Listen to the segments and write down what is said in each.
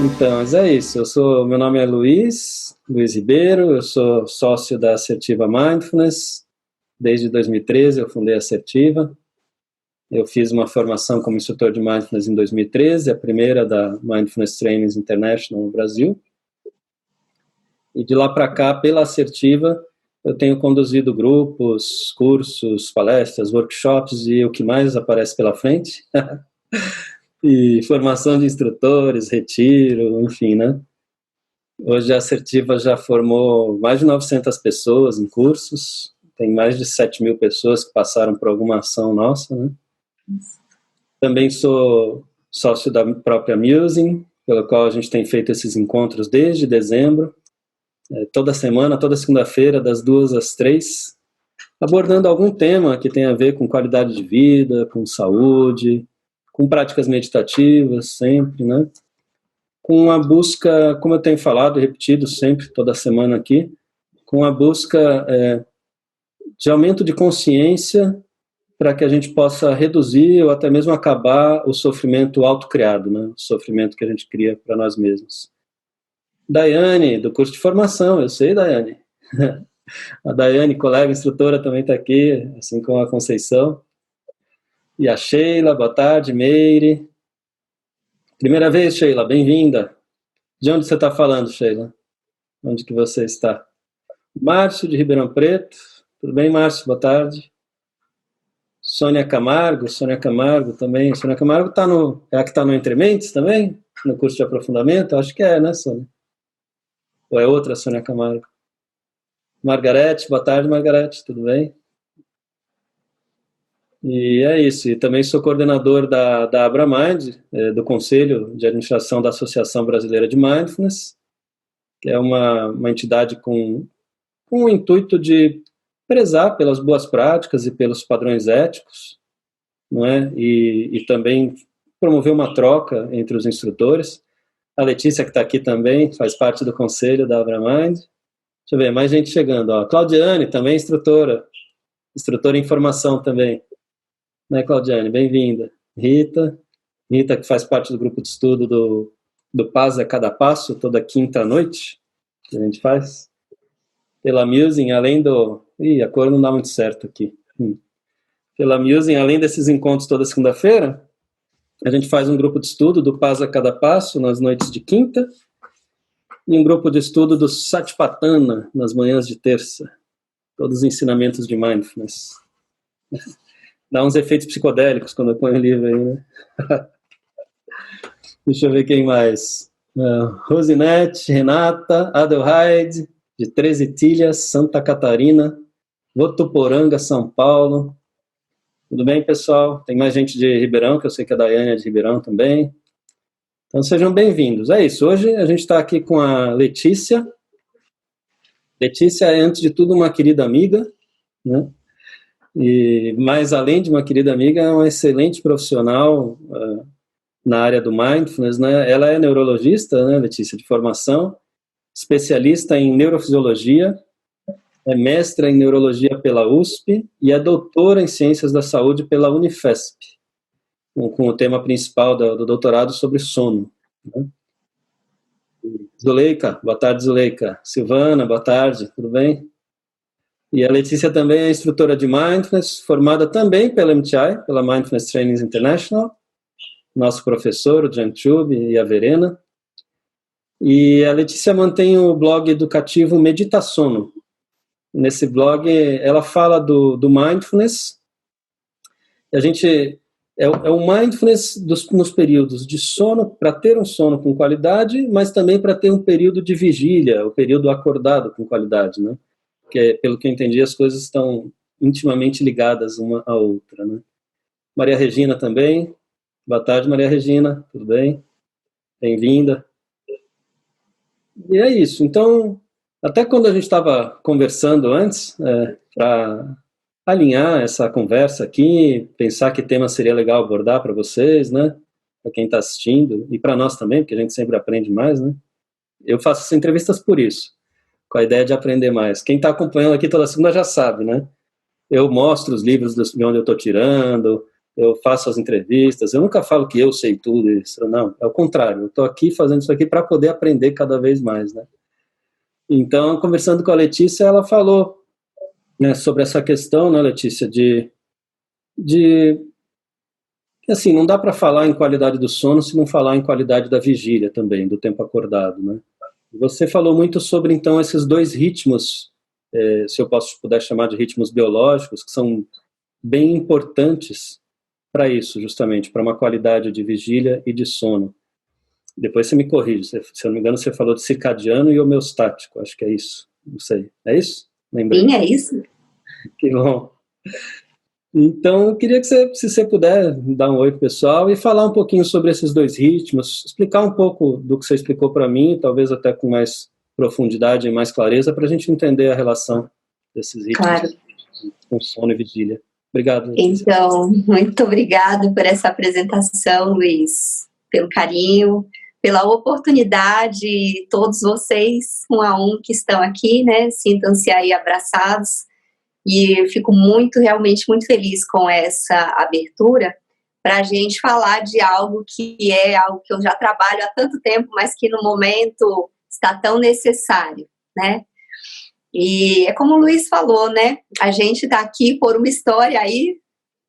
Então, mas é isso. Meu nome é Luiz Ribeiro, eu sou sócio da Assertiva Mindfulness. Desde 2013 eu fundei a Assertiva. Eu fiz uma formação como instrutor de Mindfulness em 2013, a primeira da Mindfulness Trainings International no Brasil. E de lá para cá, pela Assertiva, eu tenho conduzido grupos, cursos, palestras, workshops e o que mais aparece pela frente. E formação de instrutores, retiro, enfim, né? Hoje a Assertiva já formou mais de 900 pessoas em cursos, tem mais de 7.000 pessoas que passaram por alguma ação nossa, né? Também sou sócio da própria Musing, pelo qual a gente tem feito esses encontros desde dezembro, toda semana, toda segunda-feira, das 2 às 3, abordando algum tema que tem a ver com qualidade de vida, com saúde, com práticas meditativas sempre, né? Com a busca, como eu tenho falado e repetido sempre, toda semana aqui, com a busca de aumento de consciência para que a gente possa reduzir ou até mesmo acabar o sofrimento autocriado, né? O sofrimento que a gente cria para nós mesmos. Daiane, do curso de formação, eu sei, Daiane. A Daiane, colega instrutora, também está aqui, assim como a Conceição. E a Sheila, boa tarde, Meire. Primeira vez, Sheila, bem-vinda. De onde você está falando, Sheila? Onde que você está? Márcio, de Ribeirão Preto. Tudo bem, Márcio? Boa tarde. Sônia Camargo também. Sônia Camargo é a que está no Entre Mentes também? No curso de aprofundamento? Acho que é, né, Sônia? Ou é outra Sônia Camargo? Margarete, boa tarde, Margarete, tudo bem? E é isso, e também sou coordenador da AbraMind, do Conselho de Administração da Associação Brasileira de Mindfulness, que é uma entidade com o intuito de prezar pelas boas práticas e pelos padrões éticos, não é? E também promover uma troca entre os instrutores. A Letícia, que está aqui também, faz parte do Conselho da AbraMind. Deixa eu ver, mais gente chegando. Ó. Claudiane, também instrutora em formação também. Né, Claudiane? Bem-vinda. Rita, que faz parte do grupo de estudo do Paz a Cada Passo, toda quinta-noite, que a gente faz. Pela Musing, além do... Ih, a cor não dá muito certo aqui. Pela Musing, além desses encontros toda segunda-feira, a gente faz um grupo de estudo do Paz a Cada Passo nas noites de quinta e um grupo de estudo do Satipatthana nas manhãs de terça. Todos os ensinamentos de Mindfulness. Dá uns efeitos psicodélicos quando eu ponho o livro aí, né? Deixa eu ver quem mais. Rosinete, Renata, Adelheid, de Treze Itilhas, Santa Catarina, Votuporanga, São Paulo. Tudo bem, pessoal? Tem mais gente de Ribeirão, que eu sei que a Daiane é de Ribeirão também. Então, sejam bem-vindos. É isso, hoje a gente está aqui com a Letícia. Letícia é, antes de tudo, uma querida amiga, né? E, mais além de uma querida amiga, é uma excelente profissional na área do Mindfulness, né? Ela é neurologista, né, Letícia, de formação, especialista em neurofisiologia, é mestra em neurologia pela USP e é doutora em ciências da saúde pela Unifesp, com o tema principal do doutorado sobre sono. Né? Zuleika, boa tarde, Zuleika. Silvana, boa tarde, tudo bem? E a Letícia também é instrutora de Mindfulness, formada também pela MTI, pela Mindfulness Trainings International, nosso professor, o Jan Chub e a Verena. E a Letícia mantém o blog educativo Meditasono. Nesse blog, ela fala do Mindfulness. A gente é o Mindfulness nos períodos de sono, para ter um sono com qualidade, mas também para ter um período de vigília, o período acordado com qualidade, né? Que, pelo que eu entendi, as coisas estão intimamente ligadas uma à outra, né? Maria Regina também. Boa tarde, Maria Regina. Tudo bem? Bem-vinda. E é isso. Então, até quando a gente estava conversando antes, para alinhar essa conversa aqui, pensar que tema seria legal abordar para vocês, né? Para quem está assistindo, e para nós também, porque a gente sempre aprende mais, né? Eu faço essas entrevistas por isso, com a ideia de aprender mais. Quem está acompanhando aqui toda segunda já sabe, né? eu mostro os livros de onde eu estou tirando, eu faço as entrevistas, eu nunca falo que eu sei tudo isso, não, é o contrário, eu estou aqui fazendo isso aqui para poder aprender cada vez mais, né? Então, conversando com a Letícia, ela falou, né, sobre essa questão, né, Letícia, de assim, não dá para falar em qualidade do sono se não falar em qualidade da vigília também, do tempo acordado, né? Você falou muito sobre, então, esses dois ritmos, se eu puder chamar de ritmos biológicos, que são bem importantes para isso, justamente, para uma qualidade de vigília e de sono. Depois você me corrige, se eu não me engano, você falou de circadiano e homeostático, acho que é isso, não sei, é isso? Lembrei. Sim, é isso. Que bom. Então, eu queria que se você puder dar um oi pro pessoal e falar um pouquinho sobre esses dois ritmos, explicar um pouco do que você explicou para mim, talvez até com mais profundidade e mais clareza, para a gente entender a relação desses ritmos, claro, com sono e vigília. Obrigado, Letícia. Então, muito obrigada por essa apresentação, Luiz, pelo carinho, pela oportunidade, todos vocês, um a um que estão aqui, né, sintam-se aí abraçados. E eu fico realmente muito feliz com essa abertura para a gente falar de algo que é algo que eu já trabalho há tanto tempo, mas que no momento está tão necessário, né? E é como o Luiz falou, né? A gente está aqui por uma história aí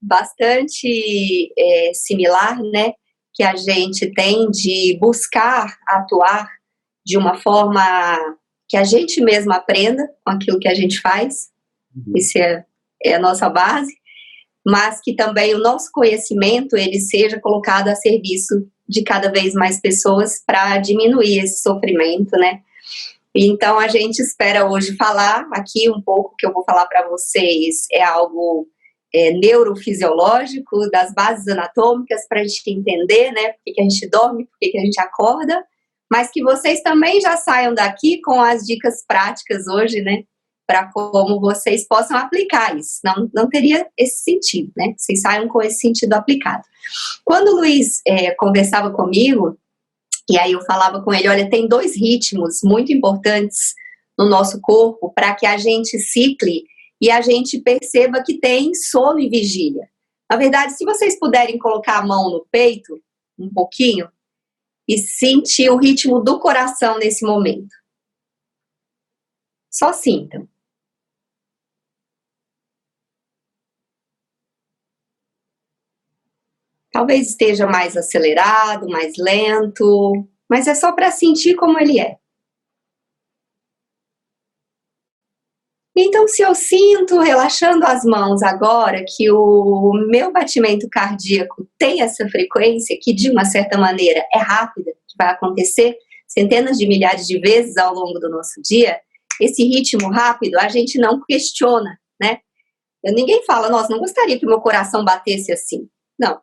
bastante similar, né? Que a gente tem de buscar atuar de uma forma que a gente mesmo aprenda com aquilo que a gente faz. Isso é a nossa base, mas que também o nosso conhecimento ele seja colocado a serviço de cada vez mais pessoas para diminuir esse sofrimento, né? Então a gente espera hoje falar aqui um pouco, que eu vou falar para vocês, é algo neurofisiológico, das bases anatômicas, para a gente entender, né, por que a gente dorme, por que a gente acorda, mas que vocês também já saiam daqui com as dicas práticas hoje, né, para como vocês possam aplicar isso. Não teria esse sentido, né? Vocês saiam com esse sentido aplicado. Quando o Luiz conversava comigo, e aí eu falava com ele, olha, tem dois ritmos muito importantes no nosso corpo para que a gente cicle e a gente perceba que tem sono e vigília. Na verdade, se vocês puderem colocar a mão no peito, um pouquinho, e sentir o ritmo do coração nesse momento. Só sintam. Talvez esteja mais acelerado, mais lento, mas é só para sentir como ele é. Então, se eu sinto, relaxando as mãos agora, que o meu batimento cardíaco tem essa frequência, que de uma certa maneira é rápida, que vai acontecer centenas de milhares de vezes ao longo do nosso dia, esse ritmo rápido a gente não questiona, né? Ninguém fala, nossa, não gostaria que o meu coração batesse assim. Não.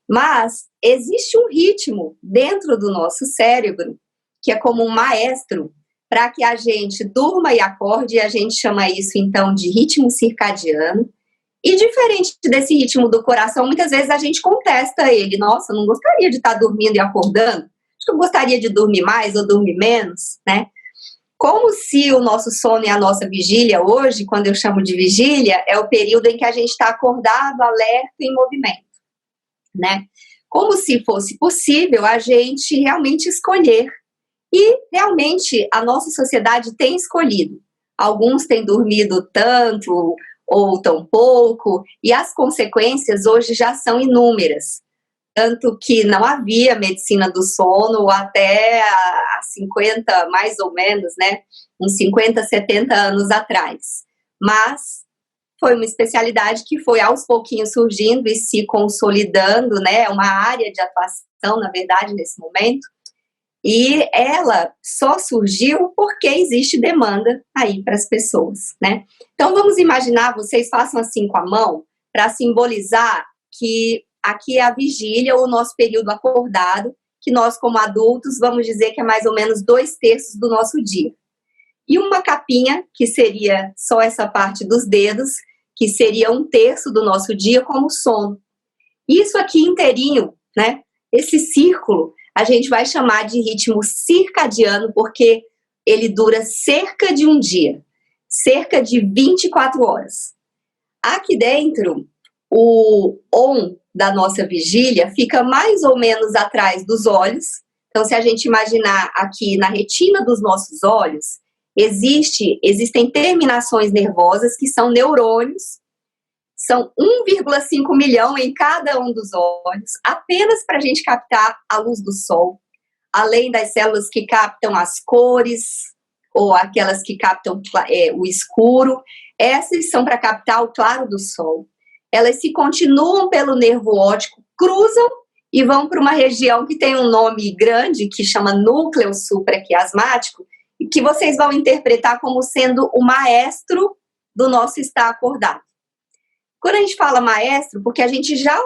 Mas existe um ritmo dentro do nosso cérebro que é como um maestro para que a gente durma e acorde, e a gente chama isso então de ritmo circadiano. E diferente desse ritmo do coração, muitas vezes a gente contesta ele, nossa, não gostaria de estar dormindo e acordando, acho que eu gostaria de dormir mais ou dormir menos, né? Como se o nosso sono e a nossa vigília hoje, quando eu chamo de vigília, é o período em que a gente está acordado, alerta e em movimento. Né? Como se fosse possível a gente realmente escolher. E realmente a nossa sociedade tem escolhido. Alguns têm dormido tanto ou tão pouco, e as consequências hoje já são inúmeras. Tanto que não havia medicina do sono até há 50, mais ou menos, né? Uns 50, 70 anos atrás. Mas foi uma especialidade que foi aos pouquinhos surgindo e se consolidando, né? É uma área de atuação, na verdade, nesse momento. E ela só surgiu porque existe demanda aí para as pessoas, né? Então, vamos imaginar, vocês façam assim com a mão, para simbolizar que aqui é a vigília, ou o nosso período acordado, que nós, como adultos, vamos dizer que é mais ou menos 2/3 do nosso dia. E uma capinha, que seria só essa parte dos dedos, que seria 1/3 do nosso dia como sono. Isso aqui inteirinho, né? Esse círculo, a gente vai chamar de ritmo circadiano, porque ele dura cerca de um dia, cerca de 24 horas. Aqui dentro, o ON da nossa vigília fica mais ou menos atrás dos olhos. Então, se a gente imaginar aqui na retina dos nossos olhos, existem terminações nervosas que são neurônios, são 1,5 milhão em cada um dos olhos, apenas para a gente captar a luz do sol, além das células que captam as cores, ou aquelas que captam o escuro. Essas são para captar o claro do sol. Elas se continuam pelo nervo óptico, cruzam e vão para uma região que tem um nome grande, que chama núcleo supraquiasmático, e que vocês vão interpretar como sendo o maestro do nosso estar acordado. Quando a gente fala maestro, porque a gente já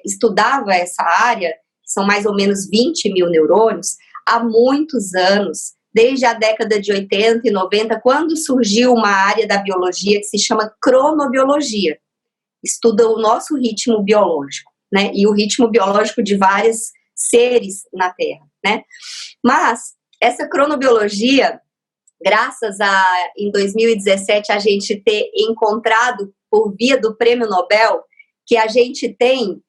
estudava essa área, são mais ou menos 20 mil neurônios, há muitos anos, desde a década de 80 e 90, quando surgiu uma área da biologia que se chama cronobiologia. Estuda o nosso ritmo biológico, né? E o ritmo biológico de vários seres na Terra, né? Mas essa cronobiologia, graças a, em 2017, a gente ter encontrado, por via do Prêmio Nobel, que a gente tem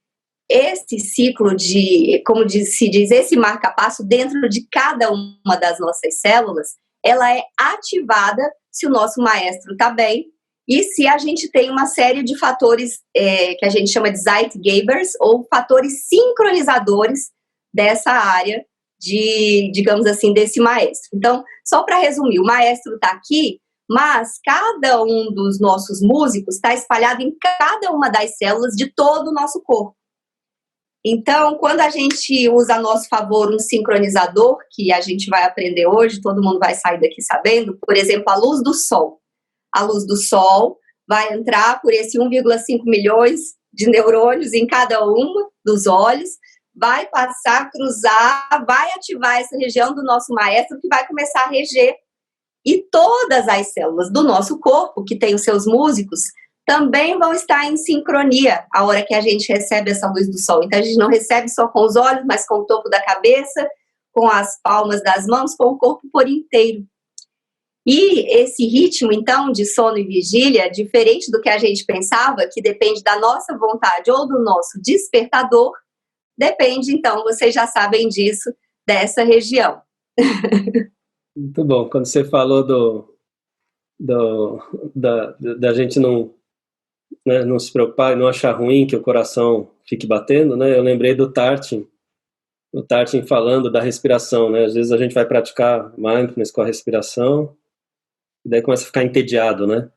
esse ciclo de, como se diz, esse marca-passo dentro de cada uma das nossas células, ela é ativada se o nosso maestro está bem e se a gente tem uma série de fatores que a gente chama de Zeitgebers, ou fatores sincronizadores dessa área de, digamos assim, desse maestro. Então, só para resumir, o maestro está aqui, mas cada um dos nossos músicos está espalhado em cada uma das células de todo o nosso corpo. Então, quando a gente usa a nosso favor um sincronizador, que a gente vai aprender hoje, todo mundo vai sair daqui sabendo, por exemplo, a luz do sol. A luz do sol vai entrar por esse 1,5 milhões de neurônios em cada um dos olhos, vai passar, cruzar, vai ativar essa região do nosso maestro, que vai começar a reger. E todas as células do nosso corpo, que tem os seus músicos, também vão estar em sincronia a hora que a gente recebe essa luz do sol. Então, a gente não recebe só com os olhos, mas com o topo da cabeça, com as palmas das mãos, com o corpo por inteiro. E esse ritmo, então, de sono e vigília, diferente do que a gente pensava, que depende da nossa vontade ou do nosso despertador, depende, então, vocês já sabem disso, dessa região. Muito bom. Quando você falou da gente não se preocupar e não achar ruim que o coração fique batendo, né? Eu lembrei do Tartin, o Tartin falando da respiração, né? Às vezes a gente vai praticar mindfulness com a respiração, e daí começa a ficar entediado, né?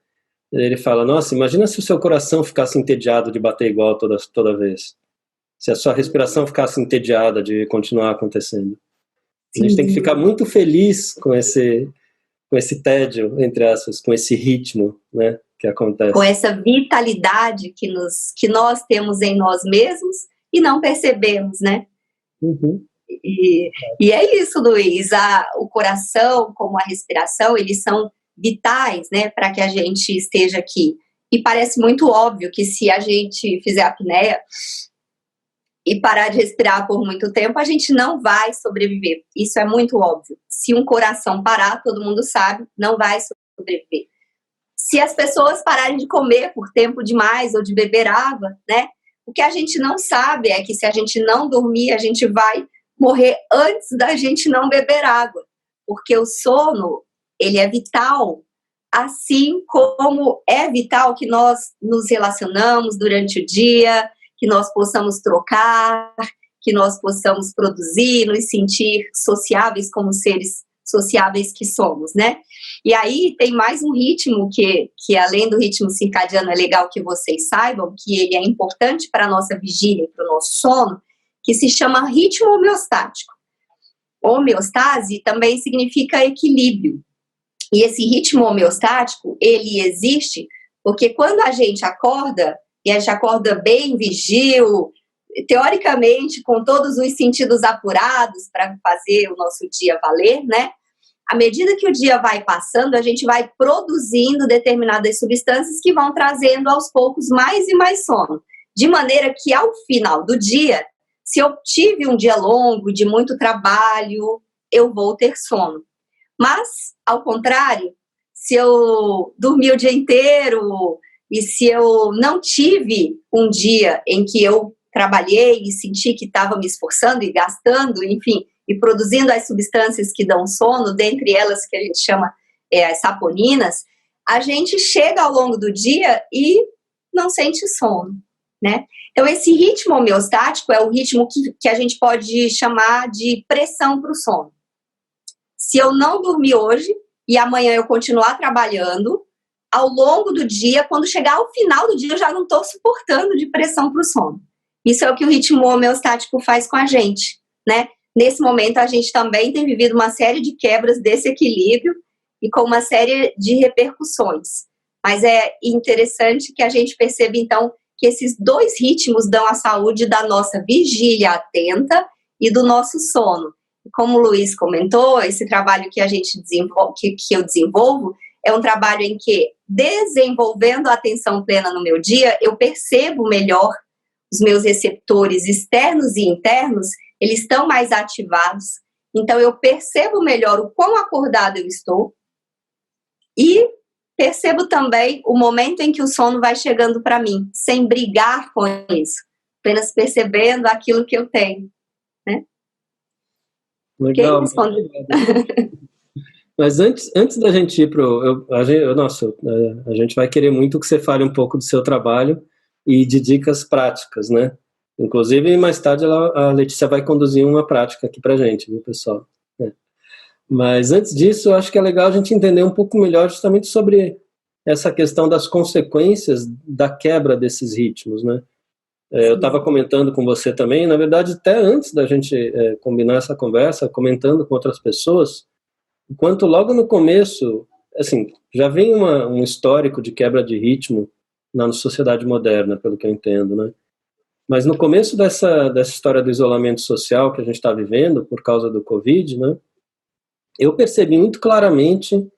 Ele fala, nossa, imagina se o seu coração ficasse entediado de bater igual toda vez. Se a sua respiração ficasse entediada de continuar acontecendo. A gente tem que ficar muito feliz com esse tédio, entre aspas, com esse ritmo, né, que acontece. Com essa vitalidade que nós temos em nós mesmos e não percebemos, né? Uhum. E é isso, Luiz. O coração, como a respiração, eles são vitais, né, para que a gente esteja aqui. E parece muito óbvio que se a gente fizer apneia e parar de respirar por muito tempo, a gente não vai sobreviver. Isso é muito óbvio. Se um coração parar, todo mundo sabe, não vai sobreviver. Se as pessoas pararem de comer por tempo demais ou de beber água, né? O que a gente não sabe é que se a gente não dormir, a gente vai morrer antes da gente não beber água. Porque o sono, ele é vital, assim como é vital que nós nos relacionamos durante o dia, que nós possamos trocar, que nós possamos produzir, nos sentir sociáveis como seres sociáveis que somos, né? E aí tem mais um ritmo que além do ritmo circadiano é legal que vocês saibam, que ele é importante para a nossa vigília, para o nosso sono, que se chama ritmo homeostático. Homeostase também significa equilíbrio. E esse ritmo homeostático, ele existe porque quando a gente acorda, e a gente acorda bem, vigil, teoricamente, com todos os sentidos apurados para fazer o nosso dia valer, né? À medida que o dia vai passando, a gente vai produzindo determinadas substâncias que vão trazendo aos poucos mais e mais sono. De maneira que, ao final do dia, se eu tive um dia longo, de muito trabalho, eu vou ter sono. Mas, ao contrário, se eu dormir o dia inteiro e se eu não tive um dia em que eu trabalhei e senti que estava me esforçando e gastando, enfim, e produzindo as substâncias que dão sono, dentre elas que a gente chama as saponinas, a gente chega ao longo do dia e não sente sono, né? Então, esse ritmo homeostático é o ritmo que a gente pode chamar de pressão para o sono. Se eu não dormir hoje e amanhã eu continuar trabalhando, ao longo do dia, quando chegar ao final do dia, eu já não estou suportando de pressão para o sono. Isso é o que o ritmo homeostático faz com a gente, né? Nesse momento, a gente também tem vivido uma série de quebras desse equilíbrio e com uma série de repercussões. Mas é interessante que a gente perceba, então, que esses dois ritmos dão a saúde da nossa vigília atenta e do nosso sono. Como o Luiz comentou, esse trabalho que a gente desenvolve, que eu desenvolvo, é um trabalho em que, desenvolvendo a atenção plena no meu dia, eu percebo melhor os meus receptores externos e internos, eles estão mais ativados. Então, eu percebo melhor o quão acordado eu estou e percebo também o momento em que o sono vai chegando para mim, sem brigar com isso, apenas percebendo aquilo que eu tenho, né? Legal. Mas antes da gente ir a gente vai querer muito que você fale um pouco do seu trabalho e de dicas práticas, né? Inclusive, mais tarde a Letícia vai conduzir uma prática aqui pra gente, viu, pessoal? Mas antes disso, eu acho que é legal a gente entender um pouco melhor justamente sobre essa questão das consequências da quebra desses ritmos, né? Eu estava comentando com você também, na verdade, até antes da gente combinar essa conversa, comentando com outras pessoas, enquanto logo no começo, assim, já vem um histórico de quebra de ritmo na sociedade moderna, pelo que eu entendo, né? Mas no começo dessa história do isolamento social que a gente está vivendo por causa do Covid, né? Eu percebi muito claramente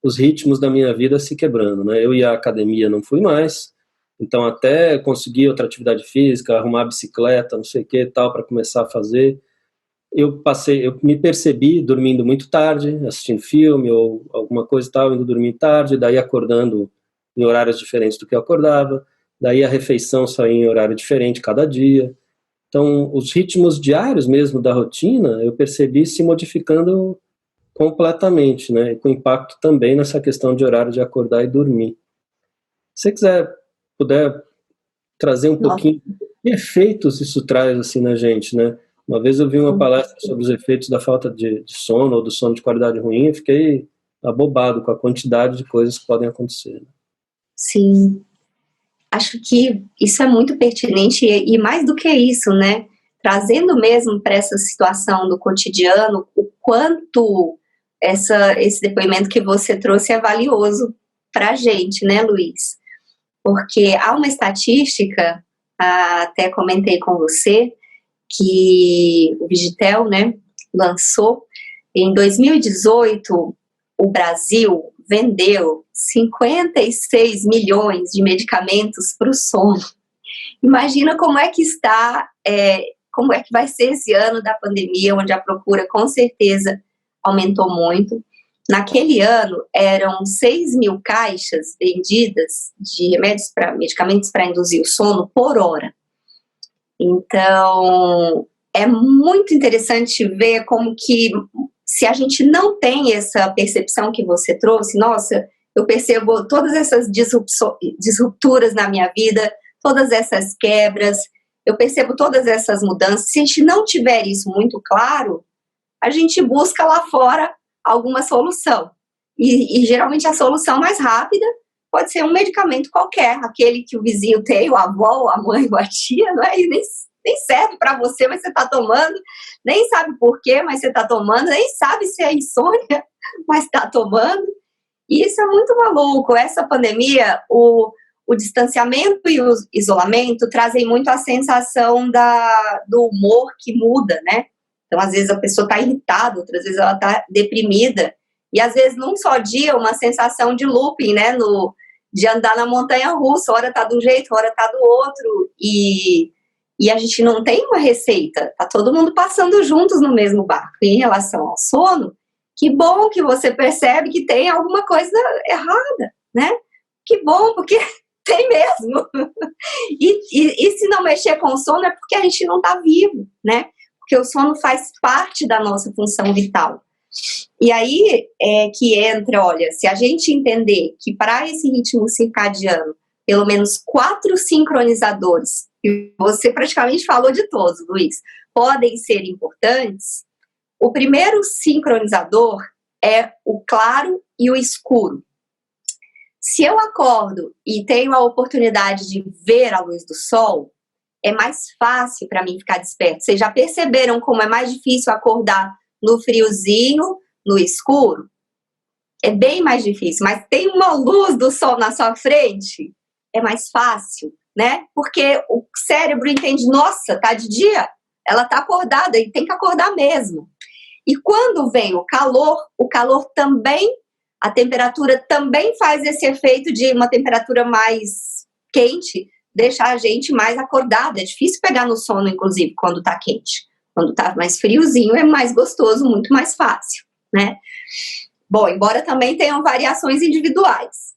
os ritmos da minha vida se quebrando, né? Eu ia à academia, não fui mais, então até conseguir outra atividade física, arrumar bicicleta, não sei o que tal, para começar a fazer. Eu me percebi dormindo muito tarde, assistindo filme ou alguma coisa e tal, indo dormir tarde, daí acordando em horários diferentes do que eu acordava, daí a refeição saía em horário diferente cada dia. Então, os ritmos diários mesmo da rotina, eu percebi se modificando completamente, né? E com impacto também nessa questão de horário de acordar e dormir. Se você puder trazer um pouquinho que efeitos isso traz assim na gente, né? Uma vez eu vi uma palestra sobre os efeitos da falta de sono ou do sono de qualidade ruim e fiquei abobado com a quantidade de coisas que podem acontecer. Sim, acho que isso é muito pertinente e mais do que isso, né? Trazendo mesmo para essa situação do cotidiano, o quanto esse depoimento que você trouxe é valioso para a gente, né, Luiz? Porque há uma estatística, até comentei com você, que o Vigitel, né, lançou. Em 2018, o Brasil vendeu 56 milhões de medicamentos para o sono. Imagina como é que está, como é que vai ser esse ano da pandemia, onde a procura com certeza aumentou muito. Naquele ano, eram 6 mil caixas vendidas de medicamentos para induzir o sono por hora. Então, é muito interessante ver como que, se a gente não tem essa percepção que você trouxe, nossa, eu percebo todas essas disrupturas na minha vida, todas essas quebras, eu percebo todas essas mudanças. Se a gente não tiver isso muito claro, a gente busca lá fora alguma solução. E geralmente a solução mais rápida pode ser um medicamento qualquer, aquele que o vizinho tem, o avô, a mãe, a tia, não é? E nem serve para você, mas você está tomando, nem sabe por quê, mas você está tomando, nem sabe se é insônia, mas está tomando. E isso é muito maluco. Essa pandemia, o distanciamento e o isolamento trazem muito a sensação do humor que muda, né? Então, às vezes a pessoa está irritada, outras vezes ela está deprimida. E às vezes, num só dia, uma sensação de looping, né? De andar na montanha-russa, hora tá de um jeito, hora tá do outro. E a gente não tem uma receita. Tá todo mundo passando juntos no mesmo barco. E em relação ao sono, que bom que você percebe que tem alguma coisa errada, né? Que bom, porque Tem mesmo. E se não mexer com o sono é porque a gente não está vivo, né? Porque o sono faz parte da nossa função vital. E aí é que entra, olha, se a gente entender que para esse ritmo circadiano, pelo menos 4 sincronizadores, e você praticamente falou de todos, Luiz, podem ser importantes, o primeiro sincronizador é o claro e o escuro. Se eu acordo e tenho a oportunidade de ver a luz do sol, é mais fácil para mim ficar desperto. Vocês já perceberam como é mais difícil acordar no friozinho, no escuro? É bem mais difícil, mas tem uma luz do sol na sua frente, é mais fácil, né? Porque o cérebro entende, nossa, tá de dia, ela tá acordada e tem que acordar mesmo. E quando vem o calor também, a temperatura também faz esse efeito de uma temperatura mais quente, deixar a gente mais acordada. É difícil pegar no sono, inclusive, quando tá quente. Quando tá mais friozinho, é mais gostoso, muito mais fácil, né? Bom, embora também tenham variações individuais.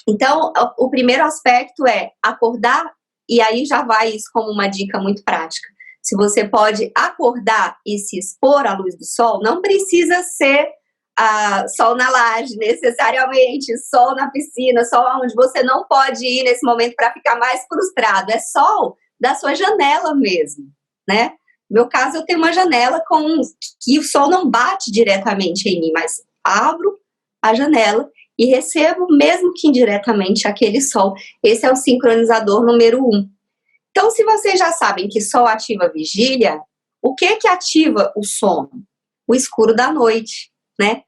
Então, o primeiro aspecto é acordar, e aí já vai isso como uma dica muito prática. Se você pode acordar e se expor à luz do sol, não precisa ser sol na laje, necessariamente, sol na piscina, sol onde você não pode ir nesse momento para ficar mais frustrado. É sol da sua janela mesmo, né? No meu caso, eu tenho uma janela que o sol não bate diretamente em mim, mas abro a janela e recebo, mesmo que indiretamente, aquele sol. Esse é o sincronizador número 1. Então, se vocês já sabem que sol ativa a vigília, o que ativa o sono? O escuro da noite, né?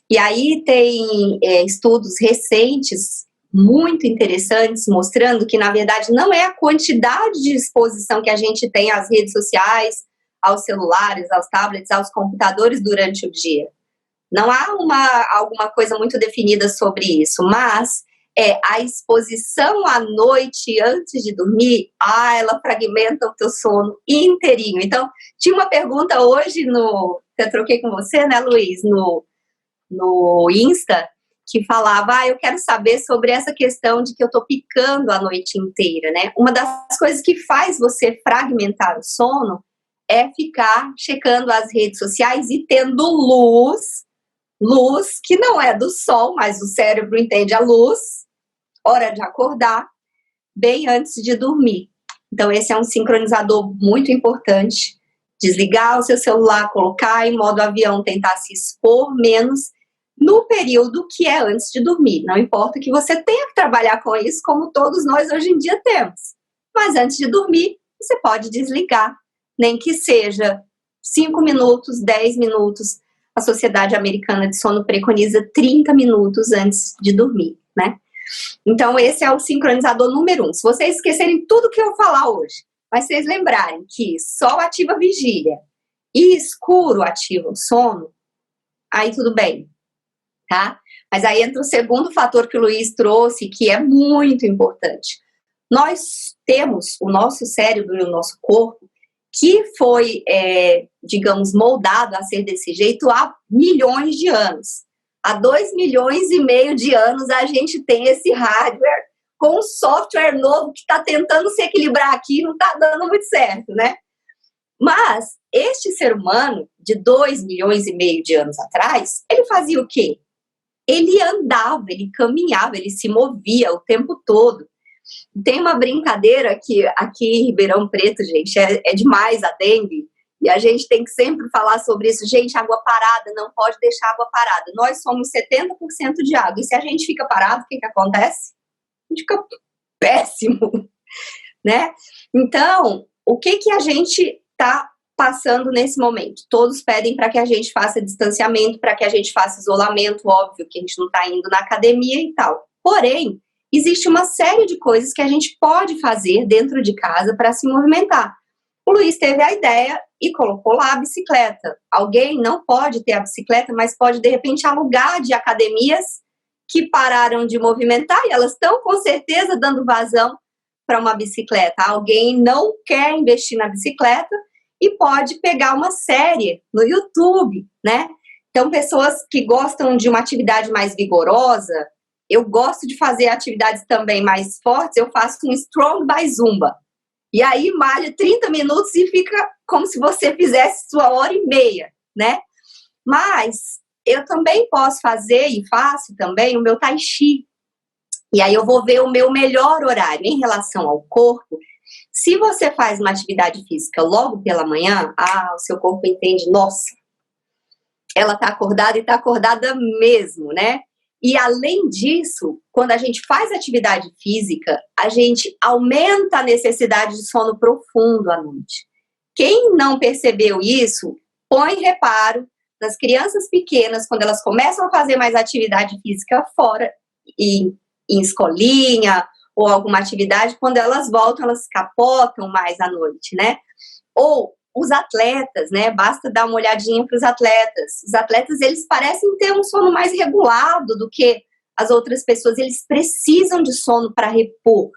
E aí tem estudos recentes, muito interessantes, mostrando que, na verdade, não é a quantidade de exposição que a gente tem às redes sociais, aos celulares, aos tablets, aos computadores durante o dia. Não há alguma coisa muito definida sobre isso, mas a exposição à noite antes de dormir, ela fragmenta o teu sono inteirinho. Então, tinha uma pergunta hoje que eu troquei com você, né, Luiz, no Insta, que falava, eu quero saber sobre essa questão de que eu tô picando a noite inteira, né? Uma das coisas que faz você fragmentar o sono é ficar checando as redes sociais e tendo luz que não é do sol, mas o cérebro entende a luz, hora de acordar, bem antes de dormir. Então, esse é um sincronizador muito importante. Desligar o seu celular, colocar em modo avião, tentar se expor menos no período que é antes de dormir. Não importa que você tenha que trabalhar com isso, como todos nós hoje em dia temos. Mas antes de dormir, você pode desligar, nem que seja 5 minutos, 10 minutos. A Sociedade Americana de Sono preconiza 30 minutos antes de dormir, né? Então, esse é o sincronizador número 1. Se vocês esquecerem tudo que eu vou falar hoje, mas vocês lembrarem que sol ativa a vigília e escuro ativa o sono, aí tudo bem, tá? Mas aí entra o segundo fator que o Luiz trouxe, que é muito importante. Nós temos o nosso cérebro e o nosso corpo que foi, digamos, moldado a ser desse jeito há milhões de anos. Há 2,5 milhões de anos a gente tem esse hardware com um software novo que está tentando se equilibrar aqui e não está dando muito certo, né? Mas este ser humano, de 2,5 milhões de anos atrás, ele fazia o quê? Ele andava, ele caminhava, ele se movia o tempo todo. Tem uma brincadeira que aqui em Ribeirão Preto, gente, é demais a dengue, e a gente tem que sempre falar sobre isso. Gente, água parada, não pode deixar água parada. Nós somos 70% de água, e se a gente fica parado, o que acontece? A gente fica péssimo, né? Então, o que a gente está passando nesse momento? Todos pedem para que a gente faça distanciamento, para que a gente faça isolamento, óbvio que a gente não está indo na academia e tal. Porém, existe uma série de coisas que a gente pode fazer dentro de casa para se movimentar. O Luiz teve a ideia e colocou lá a bicicleta. Alguém não pode ter a bicicleta, mas pode, de repente, alugar de academias que pararam de movimentar e elas estão, com certeza, dando vazão para uma bicicleta. Alguém não quer investir na bicicleta e pode pegar uma série no YouTube, né? Então, pessoas que gostam de uma atividade mais vigorosa, eu gosto de fazer atividades também mais fortes, eu faço um Strong by Zumba. E aí malha 30 minutos e fica como se você fizesse sua hora e meia, né? Mas eu também posso fazer, e faço também, o meu Tai Chi. E aí eu vou ver o meu melhor horário em relação ao corpo. Se você faz uma atividade física logo pela manhã, o seu corpo entende, nossa, ela tá acordada e tá acordada mesmo, né? E além disso, quando a gente faz atividade física, a gente aumenta a necessidade de sono profundo à noite. Quem não percebeu isso, põe reparo nas crianças pequenas, quando elas começam a fazer mais atividade física fora, em escolinha, ou alguma atividade, quando elas voltam, elas capotam mais à noite, né? Ou os atletas, né? Basta dar uma olhadinha para os atletas. Os atletas, eles parecem ter um sono mais regulado do que as outras pessoas. Eles precisam de sono para repor.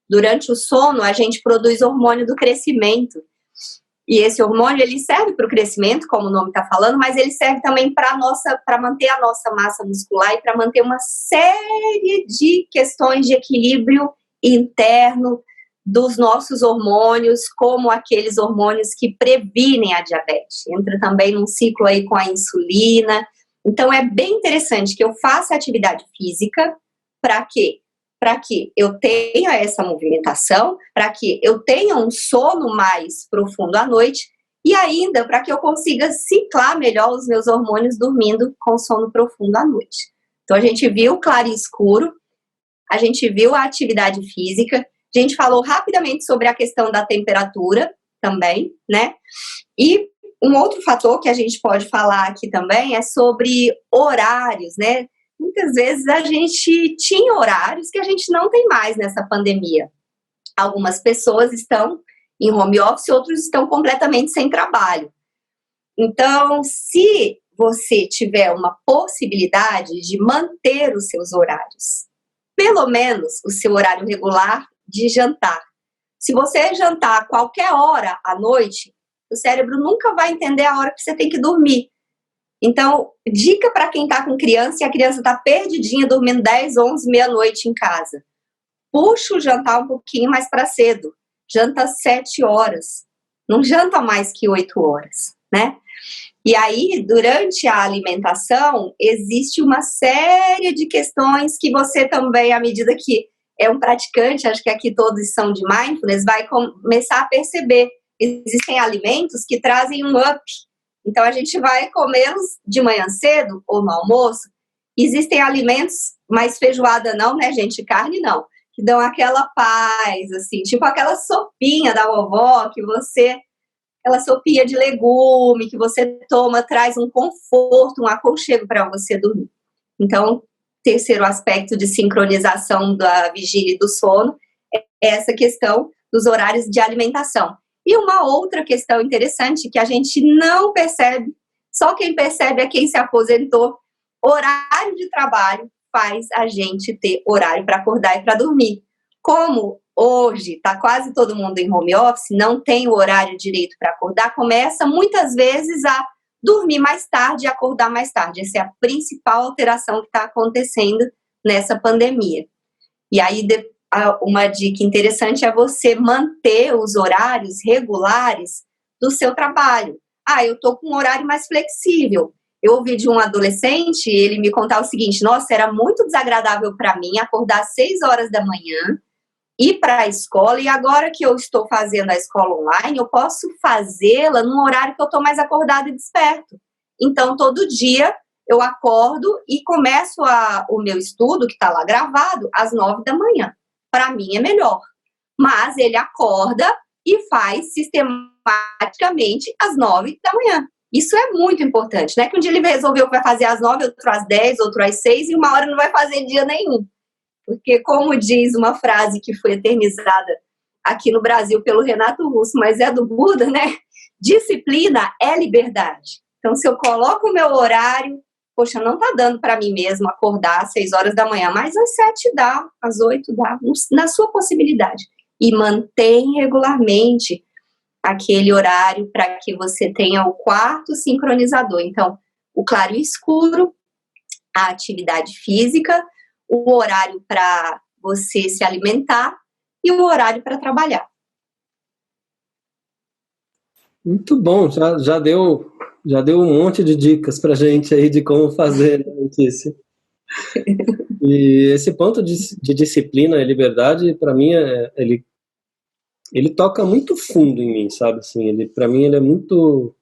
Durante o sono, a gente produz hormônio do crescimento. E esse hormônio, ele serve para o crescimento, como o nome está falando, mas ele serve também para manter a nossa massa muscular e para manter uma série de questões de equilíbrio interno dos nossos hormônios, como aqueles hormônios que previnem a diabetes. Entra também num ciclo aí com a insulina. Então, é bem interessante que eu faça atividade física. Para quê? Para que eu tenha essa movimentação, para que eu tenha um sono mais profundo à noite e ainda para que eu consiga ciclar melhor os meus hormônios dormindo com sono profundo à noite. Então, a gente viu claro e escuro, a gente viu a atividade física, a gente falou rapidamente sobre a questão da temperatura também, né? E um outro fator que a gente pode falar aqui também é sobre horários, né? Muitas vezes a gente tinha horários que a gente não tem mais nessa pandemia. Algumas pessoas estão em home office, outros estão completamente sem trabalho. Então, se você tiver uma possibilidade de manter os seus horários, pelo menos o seu horário regular de jantar. Se você jantar a qualquer hora à noite, o cérebro nunca vai entender a hora que você tem que dormir. Então, dica para quem está com criança e a criança está perdidinha, dormindo 10, 11, meia-noite em casa. Puxa o jantar um pouquinho mais para cedo. Janta 7 horas. Não janta mais que 8 horas, né? E aí, durante a alimentação, existe uma série de questões que você também, à medida que é um praticante, acho que aqui todos são de mindfulness, vai começar a perceber. Existem alimentos que trazem um up. Então, a gente vai comê-los de manhã cedo ou no almoço. Existem alimentos, mas feijoada não, né, gente? Carne não. Que dão aquela paz, assim, tipo aquela sopinha da vovó que você... Aquela sopinha de legume que você toma, traz um conforto, um aconchego para você dormir. Então, terceiro aspecto de sincronização da vigília e do sono é essa questão dos horários de alimentação. E uma outra questão interessante que a gente não percebe, só quem percebe é quem se aposentou. Horário de trabalho faz a gente ter horário para acordar e para dormir. Como hoje está quase todo mundo em home office, não tem o horário direito para acordar, começa muitas vezes a dormir mais tarde e acordar mais tarde. Essa é a principal alteração que está acontecendo nessa pandemia. E aí, uma dica interessante é você manter os horários regulares do seu trabalho. Eu estou com um horário mais flexível. Eu ouvi de um adolescente, ele me contar o seguinte: nossa, era muito desagradável para mim acordar às 6 horas da manhã, ir para a escola, e agora que eu estou fazendo a escola online, eu posso fazê-la num horário que eu estou mais acordado e desperto. Então, todo dia eu acordo e começo o meu estudo, que está lá gravado, às 9 da manhã. Para mim é melhor. Mas ele acorda e faz sistematicamente às 9 da manhã. Isso é muito importante, né? Que um dia ele resolveu que vai fazer às 9, outro às 10, outro às 6, e uma hora não vai fazer dia nenhum. Porque, como diz uma frase que foi eternizada aqui no Brasil pelo Renato Russo, mas é do Buda, né? Disciplina é liberdade. Então, se eu coloco o meu horário, poxa, não tá dando para mim mesmo acordar às 6 horas da manhã, mas às 7 dá, às 8 dá, na sua possibilidade. E mantém regularmente aquele horário para que você tenha o quarto sincronizador. Então, o claro e escuro, a atividade física, o horário para você se alimentar e o horário para trabalhar. Muito bom, já deu um monte de dicas para a gente aí de como fazer, né, Letícia? E esse ponto de disciplina e liberdade, para mim, ele toca muito fundo em mim, sabe? Assim, para mim, ele é muito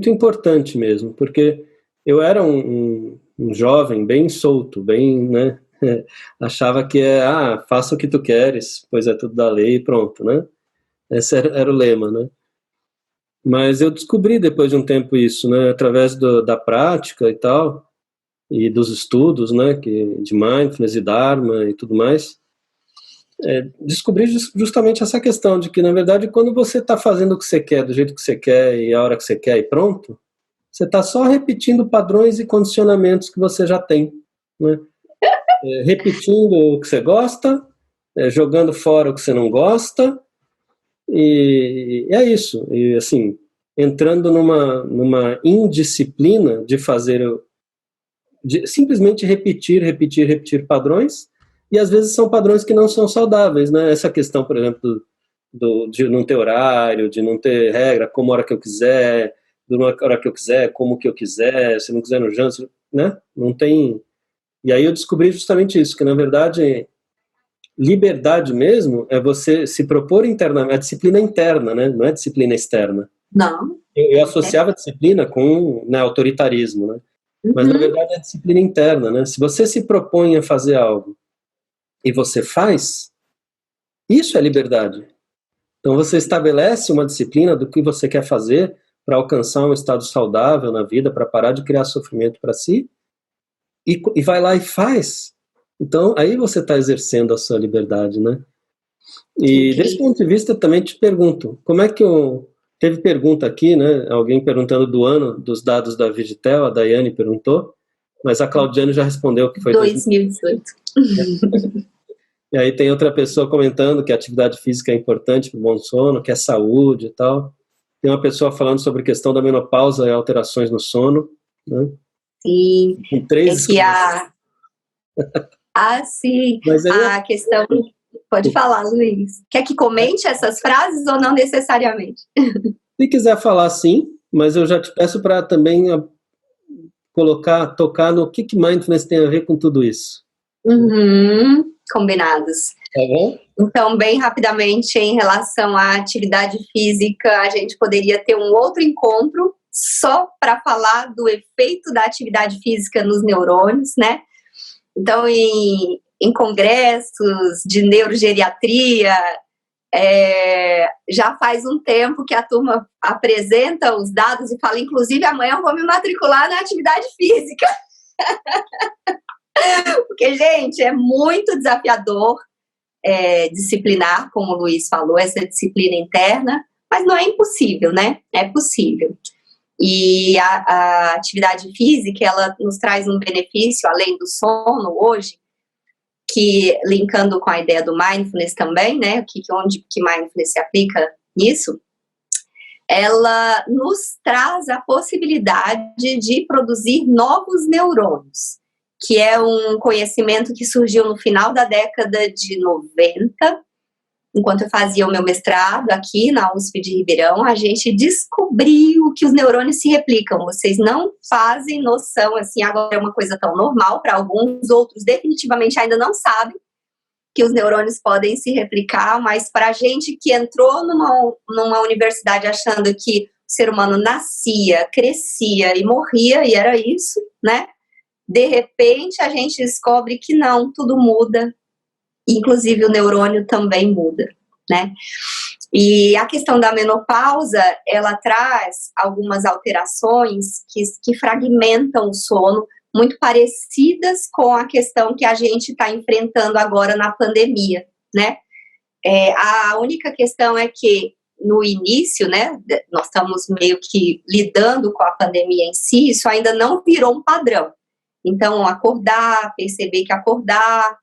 importante mesmo, porque eu era um jovem bem solto, bem, né? Achava que faça o que tu queres, pois é tudo da lei e pronto, né? Esse era o lema, né? Mas eu descobri depois de um tempo isso, né? Através da prática e tal, e dos estudos, né? De mindfulness e dharma e tudo mais. Descobri justamente essa questão de que, na verdade, quando você está fazendo o que você quer, do jeito que você quer e a hora que você quer e pronto, você está só repetindo padrões e condicionamentos que você já tem, né? Repetindo o que você gosta, jogando fora o que você não gosta, e é isso. E, assim, entrando numa indisciplina de fazer, de simplesmente repetir padrões, e às vezes são padrões que não são saudáveis, né? Essa questão, por exemplo, de não ter horário, de não ter regra, como a hora que eu quiser, de uma hora que eu quiser, como que eu quiser, se não quiser no jantar, né? Não tem. E aí eu descobri justamente isso, que na verdade liberdade mesmo é você se propor internamente, é disciplina interna, né? Não é disciplina externa. Não. Eu associava disciplina com, né, autoritarismo, né? Mas na verdade é disciplina interna, né? Se você se propõe a fazer algo e você faz, isso é liberdade. Então você estabelece uma disciplina do que você quer fazer para alcançar um estado saudável na vida, para parar de criar sofrimento para si, e vai lá e faz. Então aí você está exercendo a sua liberdade, né? E desse ponto de vista também te pergunto, como é que teve pergunta aqui, né? Alguém perguntando do ano dos dados da Vigitel, a Daiane perguntou, mas a Claudiane já respondeu que foi 2018. E aí tem outra pessoa comentando que a atividade física é importante para o bom sono, que é saúde e tal. Tem uma pessoa falando sobre a questão da menopausa e alterações no sono, né? Sim. Com 3 sim. Mas aí a questão... Pode falar, Luiz. Quer que comente essas frases ou não necessariamente? Se quiser falar, sim, mas eu já te peço para também tocar no que mindfulness tem a ver com tudo isso. Combinados. Tá bom? Então, bem rapidamente, em relação à atividade física, a gente poderia ter um outro encontro só para falar do efeito da atividade física nos neurônios, né? Então, em congressos de neurogeriatria, já faz um tempo que a turma apresenta os dados e fala, inclusive, amanhã eu vou me matricular na atividade física. Porque, gente, é muito desafiador disciplinar, como o Luiz falou, essa disciplina interna, mas não é impossível, né? É possível. E a atividade física, ela nos traz um benefício, além do sono, hoje, que, linkando com a ideia do mindfulness também, né, onde que mindfulness se aplica nisso, ela nos traz a possibilidade de produzir novos neurônios, que é um conhecimento que surgiu no final da década de 90, enquanto eu fazia o meu mestrado aqui na USP de Ribeirão, a gente descobriu que os neurônios se replicam. Vocês não fazem noção, assim, agora é uma coisa tão normal para alguns, outros definitivamente ainda não sabem que os neurônios podem se replicar, mas para a gente que entrou numa universidade achando que o ser humano nascia, crescia e morria, e era isso, né? De repente a gente descobre que não, tudo muda, inclusive o neurônio também muda, né? E a questão da menopausa, ela traz algumas alterações que fragmentam o sono, muito parecidas com a questão que a gente está enfrentando agora na pandemia, né? A única questão é que no início, né, nós estamos meio que lidando com a pandemia em si, isso ainda não virou um padrão. Então, perceber que acordar,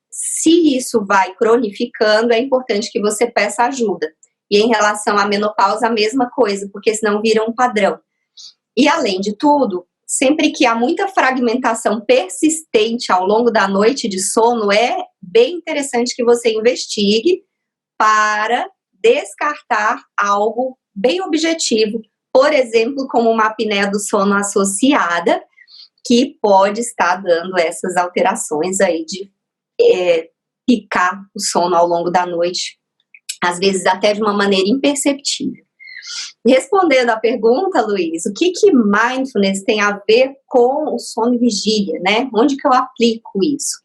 se isso vai cronificando, é importante que você peça ajuda. E em relação à menopausa, a mesma coisa, porque senão vira um padrão. E, além de tudo, sempre que há muita fragmentação persistente ao longo da noite de sono, é bem interessante que você investigue para descartar algo bem objetivo, por exemplo, como uma apneia do sono associada, que pode estar dando essas alterações aí de picar o sono ao longo da noite, às vezes até de uma maneira imperceptível. Respondendo à pergunta, Luiz, o que mindfulness tem a ver com o sono e vigília, né? Onde que eu aplico isso?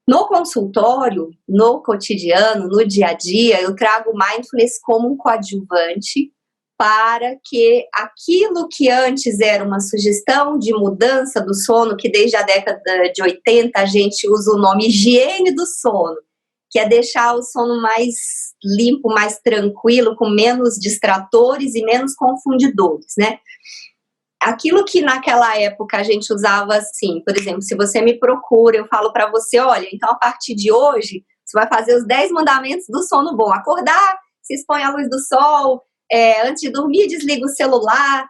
No consultório, no cotidiano, no dia a dia, eu trago mindfulness como um coadjuvante para que aquilo que antes era uma sugestão de mudança do sono, que desde a década de 80 a gente usa o nome higiene do sono, que é deixar o sono mais limpo, mais tranquilo, com menos distratores e menos confundidores, né? Aquilo que naquela época a gente usava assim, por exemplo, se você me procura, eu falo para você, olha, então a partir de hoje, você vai fazer os 10 mandamentos do sono bom. Acordar, se expõe à luz do sol, antes de dormir, desliga o celular,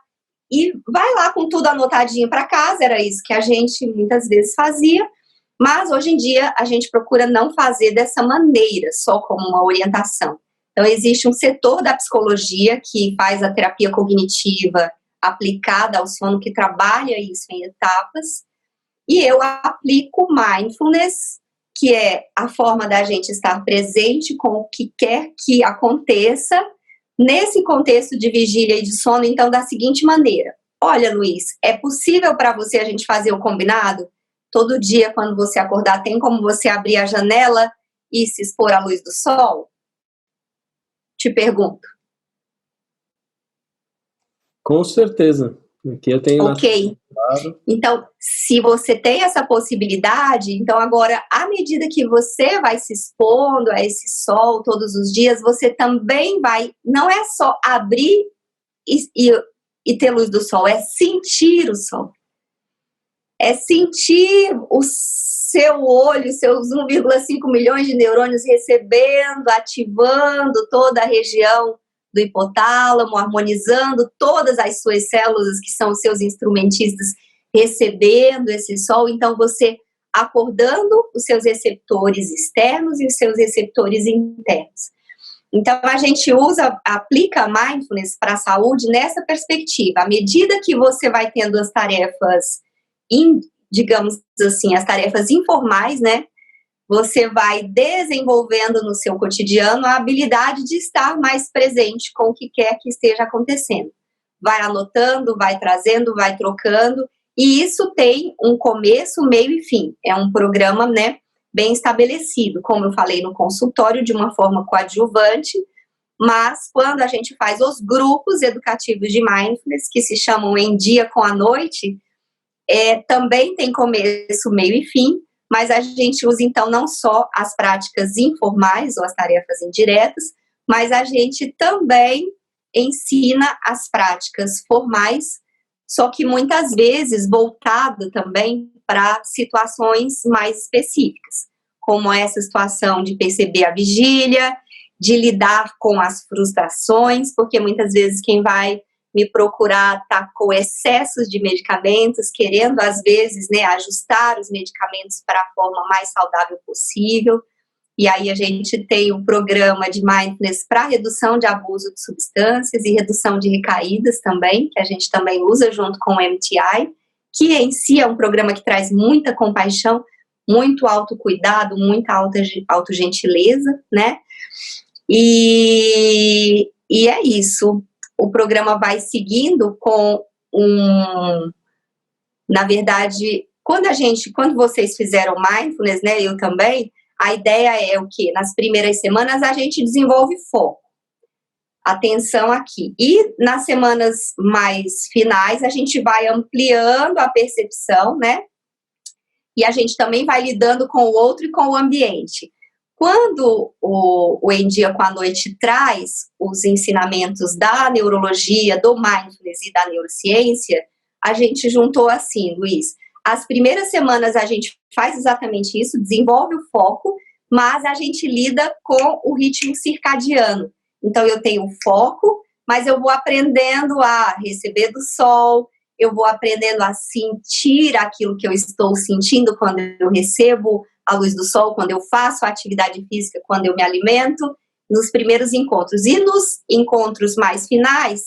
e vai lá com tudo anotadinho para casa, era isso que a gente muitas vezes fazia, mas hoje em dia a gente procura não fazer dessa maneira, só como uma orientação. Então existe um setor da psicologia que faz a terapia cognitiva aplicada ao sono, que trabalha isso em etapas, e eu aplico mindfulness, que é a forma da gente estar presente com o que quer que aconteça, nesse contexto de vigília e de sono, então, da seguinte maneira: olha, Luiz, é possível para você a gente fazer o combinado? Todo dia, quando você acordar, tem como você abrir a janela e se expor à luz do sol? Te pergunto. Com certeza. Aqui eu tenho... Ok. Então, se você tem essa possibilidade, então agora, à medida que você vai se expondo a esse sol todos os dias, você também vai, não é só abrir e ter luz do sol, é sentir o sol. É sentir o seu olho, seus 1,5 milhões de neurônios recebendo, ativando toda a região do hipotálamo, harmonizando todas as suas células, que são os seus instrumentistas, recebendo esse sol. Então, você acordando os seus receptores externos e os seus receptores internos. Então, a gente aplica mindfulness para a saúde nessa perspectiva. À medida que você vai tendo as tarefas, digamos assim, as tarefas informais, né? Você vai desenvolvendo no seu cotidiano a habilidade de estar mais presente com o que quer que esteja acontecendo. Vai anotando, vai trazendo, vai trocando, e isso tem um começo, meio e fim. É um programa, né, bem estabelecido, como eu falei no consultório, de uma forma coadjuvante, mas quando a gente faz os grupos educativos de mindfulness, que se chamam Em Dia com a Noite, também tem começo, meio e fim, mas a gente usa, então, não só as práticas informais ou as tarefas indiretas, mas a gente também ensina as práticas formais, só que muitas vezes voltado também para situações mais específicas, como essa situação de perceber a vigília, de lidar com as frustrações, porque muitas vezes quem vai me procurar tá com excessos de medicamentos, querendo às vezes, né, ajustar os medicamentos para a forma mais saudável possível, e aí a gente tem um programa de mindfulness para redução de abuso de substâncias e redução de recaídas também, que a gente também usa junto com o MTI, que em si é um programa que traz muita compaixão, muito autocuidado, muita autogentileza, né, e é isso. O programa vai seguindo com na verdade, quando vocês fizeram mindfulness, né, eu também, a ideia é o quê? Nas primeiras semanas a gente desenvolve foco, atenção aqui. E nas semanas mais finais a gente vai ampliando a percepção, né? E a gente também vai lidando com o outro e com o ambiente. Quando o Em Dia com a Noite traz os ensinamentos da neurologia, do mindfulness e da neurociência, a gente juntou assim, Luiz, as primeiras semanas a gente faz exatamente isso, desenvolve o foco, mas a gente lida com o ritmo circadiano. Então eu tenho foco, mas eu vou aprendendo a receber do sol, eu vou aprendendo a sentir aquilo que eu estou sentindo quando eu recebo a luz do sol, quando eu faço a atividade física, quando eu me alimento, nos primeiros encontros. E nos encontros mais finais,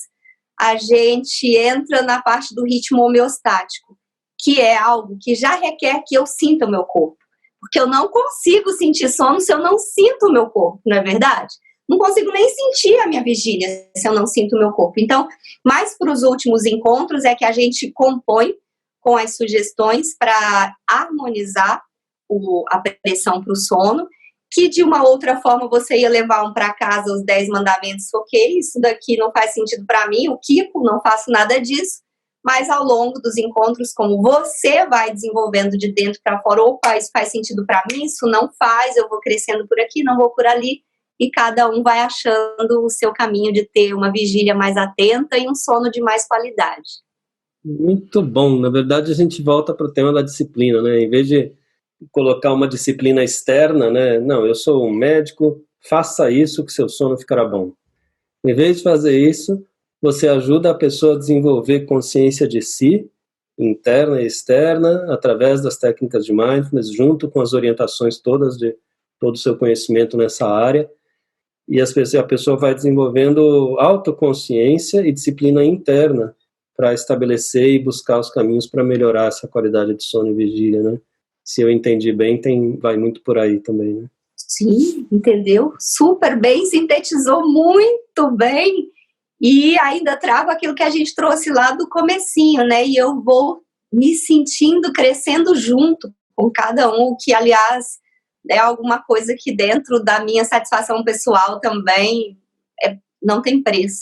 a gente entra na parte do ritmo homeostático, que é algo que já requer que eu sinta o meu corpo. Porque eu não consigo sentir sono se eu não sinto o meu corpo, não é verdade? Não consigo nem sentir a minha vigília se eu não sinto o meu corpo. Então, mais para os últimos encontros é que a gente compõe com as sugestões para harmonizar a pressão para o sono, que de uma outra forma você ia levar para casa os 10 mandamentos, ok, isso daqui não faz sentido para mim, o Kiko, não faço nada disso, mas ao longo dos encontros, como você vai desenvolvendo de dentro para fora, opa, isso faz sentido para mim, isso não faz, eu vou crescendo por aqui, não vou por ali, e cada um vai achando o seu caminho de ter uma vigília mais atenta e um sono de mais qualidade. Muito bom. Na verdade, a gente volta para o tema da disciplina, né? Em vez de colocar uma disciplina externa, né? Não, eu sou um médico, faça isso que seu sono ficará bom. Em vez de fazer isso, você ajuda a pessoa a desenvolver consciência de si, interna e externa, através das técnicas de mindfulness, junto com as orientações todas de todo o seu conhecimento nessa área, e a pessoa vai desenvolvendo autoconsciência e disciplina interna para estabelecer e buscar os caminhos para melhorar essa qualidade de sono e vigília, né? Se eu entendi bem, vai muito por aí também, né? Sim, entendeu? Super bem, sintetizou muito bem e ainda trago aquilo que a gente trouxe lá do comecinho, né? E eu vou me sentindo crescendo junto com cada um, o que, aliás, é alguma coisa que dentro da minha satisfação pessoal também não tem preço.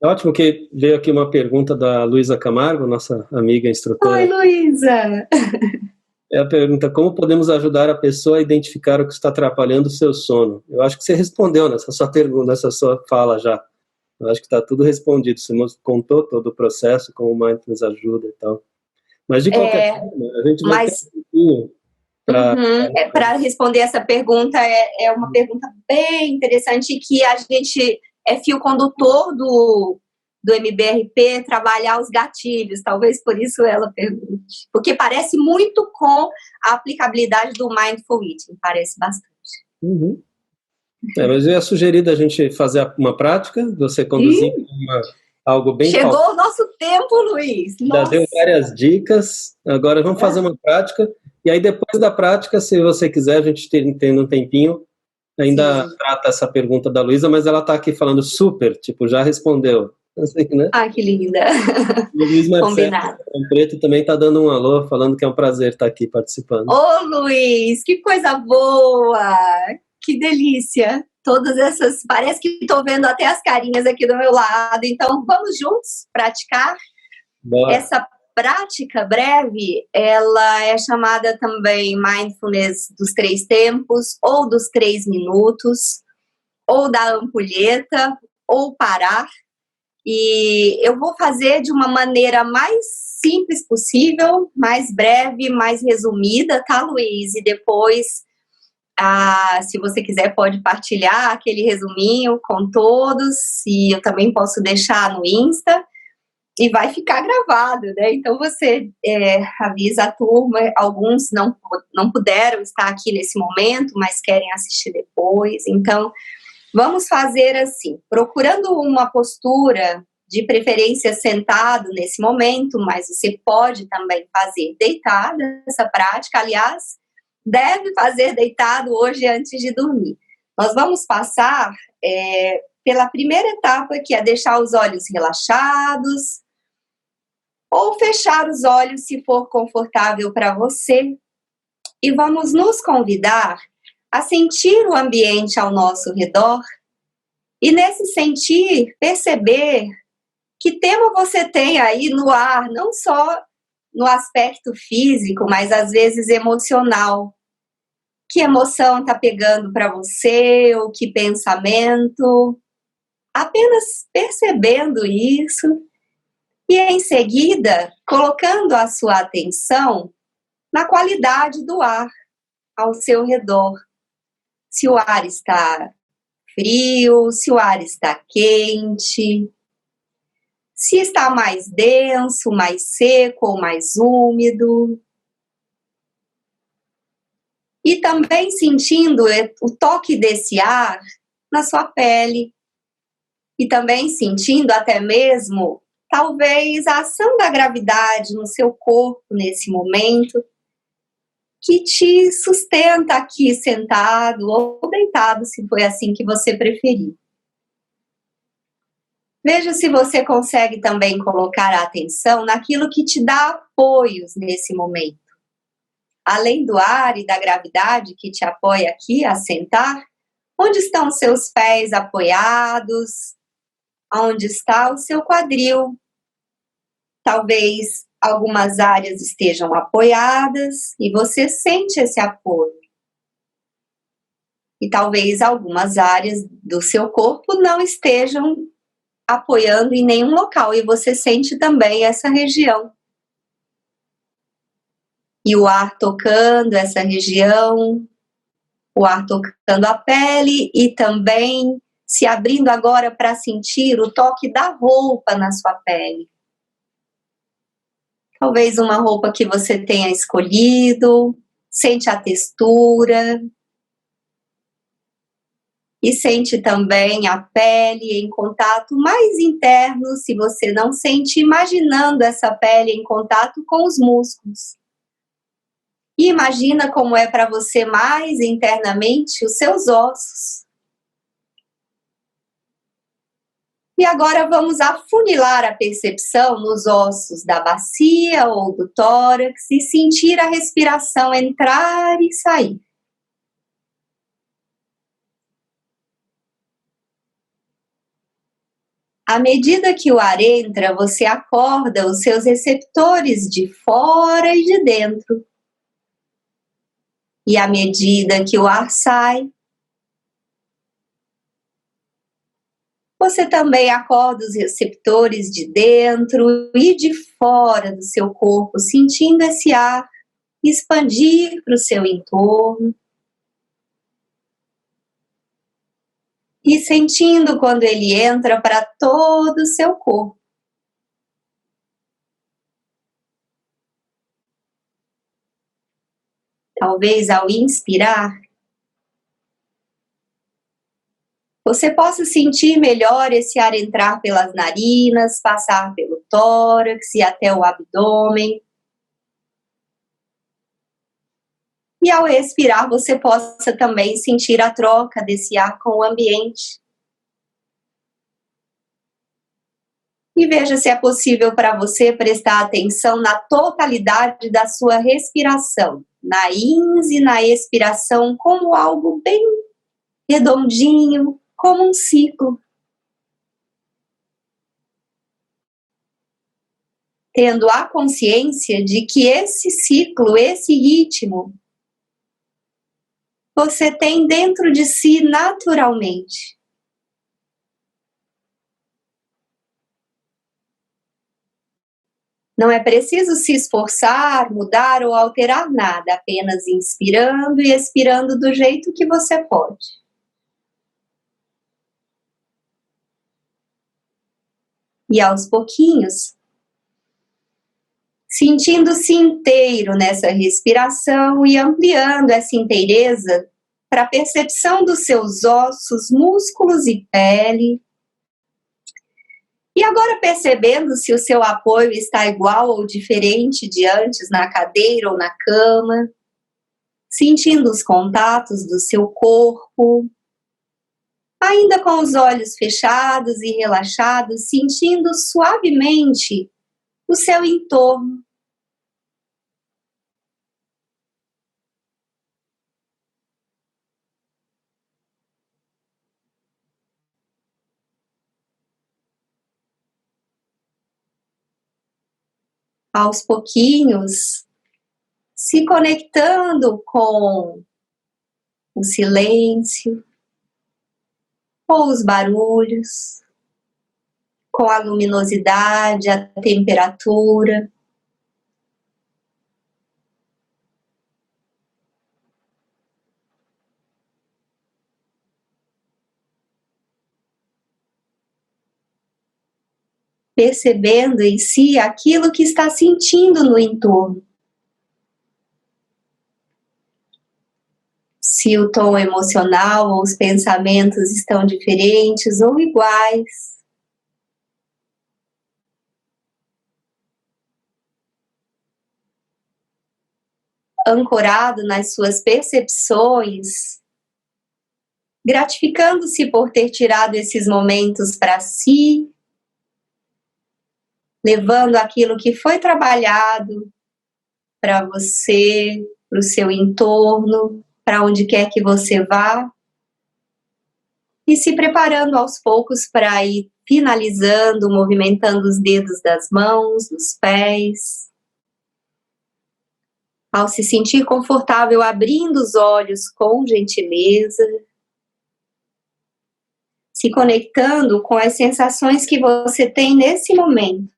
Ótimo que veio aqui uma pergunta da Luísa Camargo, nossa amiga instrutora. Oi, Luísa! É a pergunta: como podemos ajudar a pessoa a identificar o que está atrapalhando o seu sono? Eu acho que você respondeu nessa sua pergunta, nessa sua fala já. Eu acho que está tudo respondido. Você contou todo o processo, como o Mindfulness ajuda e tal. Mas de qualquer forma, a gente vai ter um pouquinho para responder essa pergunta, é uma pergunta bem interessante, que a gente é fio condutor do MBRP, trabalhar os gatilhos, talvez por isso ela pergunte, porque parece muito com a aplicabilidade do Mindful Eating, parece bastante. Mas eu ia sugerir da gente fazer uma prática, você conduzir algo bem... Chegou o nosso tempo, Luiz! Já deu várias dicas, agora vamos fazer uma prática, e aí depois da prática, se você quiser, a gente tem um tempinho, ainda trata essa pergunta da Luísa, mas ela está aqui falando super, tipo, já respondeu. Assim, né? Ah, que linda! O Luiz Marcelo Preto também está dando um alô, falando que é um prazer estar aqui participando. Ô, Luiz, que coisa boa! Que delícia! Todas essas, parece que estou vendo até as carinhas aqui do meu lado. Então, vamos juntos praticar? Bora. Essa prática breve, ela é chamada também Mindfulness dos 3 tempos, ou dos 3 minutos, ou da ampulheta, ou parar. E eu vou fazer de uma maneira mais simples possível, mais breve, mais resumida, tá, Luiz? E depois, se você quiser, pode partilhar aquele resuminho com todos, e eu também posso deixar no Insta, e vai ficar gravado, né? Então você avisa a turma, alguns não puderam estar aqui nesse momento, mas querem assistir depois. Então, vamos fazer assim, procurando uma postura, de preferência sentado nesse momento, mas você pode também fazer deitada essa prática, aliás, deve fazer deitado hoje antes de dormir. Nós vamos passar pela primeira etapa, que é deixar os olhos relaxados, ou fechar os olhos se for confortável para você, e vamos nos convidar a sentir o ambiente ao nosso redor, e nesse sentir, perceber que tema você tem aí no ar, não só no aspecto físico, mas às vezes emocional. Que emoção está pegando para você, ou que pensamento? Apenas percebendo isso, e em seguida, colocando a sua atenção na qualidade do ar ao seu redor. Se o ar está frio, se o ar está quente, se está mais denso, mais seco ou mais úmido. E também sentindo o toque desse ar na sua pele. E também sentindo até mesmo, talvez, a ação da gravidade no seu corpo nesse momento, que te sustenta aqui sentado ou deitado, se foi assim que você preferir. Veja se você consegue também colocar a atenção naquilo que te dá apoios nesse momento. Além do ar e da gravidade que te apoia aqui a sentar, onde estão seus pés apoiados? Onde está o seu quadril? Talvez algumas áreas estejam apoiadas e você sente esse apoio. E talvez algumas áreas do seu corpo não estejam apoiando em nenhum local e você sente também essa região. E o ar tocando essa região, o ar tocando a pele e também se abrindo agora para sentir o toque da roupa na sua pele. Talvez uma roupa que você tenha escolhido, sente a textura. E sente também a pele em contato mais interno, se você não sente, imaginando essa pele em contato com os músculos. E imagina como é para você mais internamente os seus ossos. E agora vamos afunilar a percepção nos ossos da bacia ou do tórax e sentir a respiração entrar e sair. À medida que o ar entra, você acorda os seus receptores de fora e de dentro. E à medida que o ar sai, você também acorda os receptores de dentro e de fora do seu corpo, sentindo esse ar expandir para o seu entorno. E sentindo quando ele entra para todo o seu corpo. Talvez ao inspirar, você possa sentir melhor esse ar entrar pelas narinas, passar pelo tórax e até o abdômen. E ao respirar, você possa também sentir a troca desse ar com o ambiente. E veja se é possível para você prestar atenção na totalidade da sua respiração, na ins e na expiração, como algo bem redondinho, como um ciclo. Tendo a consciência de que esse ciclo, esse ritmo, você tem dentro de si naturalmente. Não é preciso se esforçar, mudar ou alterar nada, apenas inspirando e expirando do jeito que você pode. E aos pouquinhos, sentindo-se inteiro nessa respiração e ampliando essa inteireza para a percepção dos seus ossos, músculos e pele. E agora percebendo se o seu apoio está igual ou diferente de antes na cadeira ou na cama, sentindo os contatos do seu corpo, ainda com os olhos fechados e relaxados, sentindo suavemente o seu entorno. Aos pouquinhos, se conectando com o silêncio, com os barulhos, com a luminosidade, a temperatura. percebendo em si aquilo que está sentindo no entorno. Se o tom emocional ou os pensamentos estão diferentes ou iguais. Ancorado nas suas percepções, gratificando-se por ter tirado esses momentos para si, levando aquilo que foi trabalhado para você, para o seu entorno, para onde quer que você vá, e se preparando aos poucos para ir finalizando, movimentando os dedos das mãos, dos pés. Ao se sentir confortável, abrindo os olhos com gentileza, se conectando com as sensações que você tem nesse momento.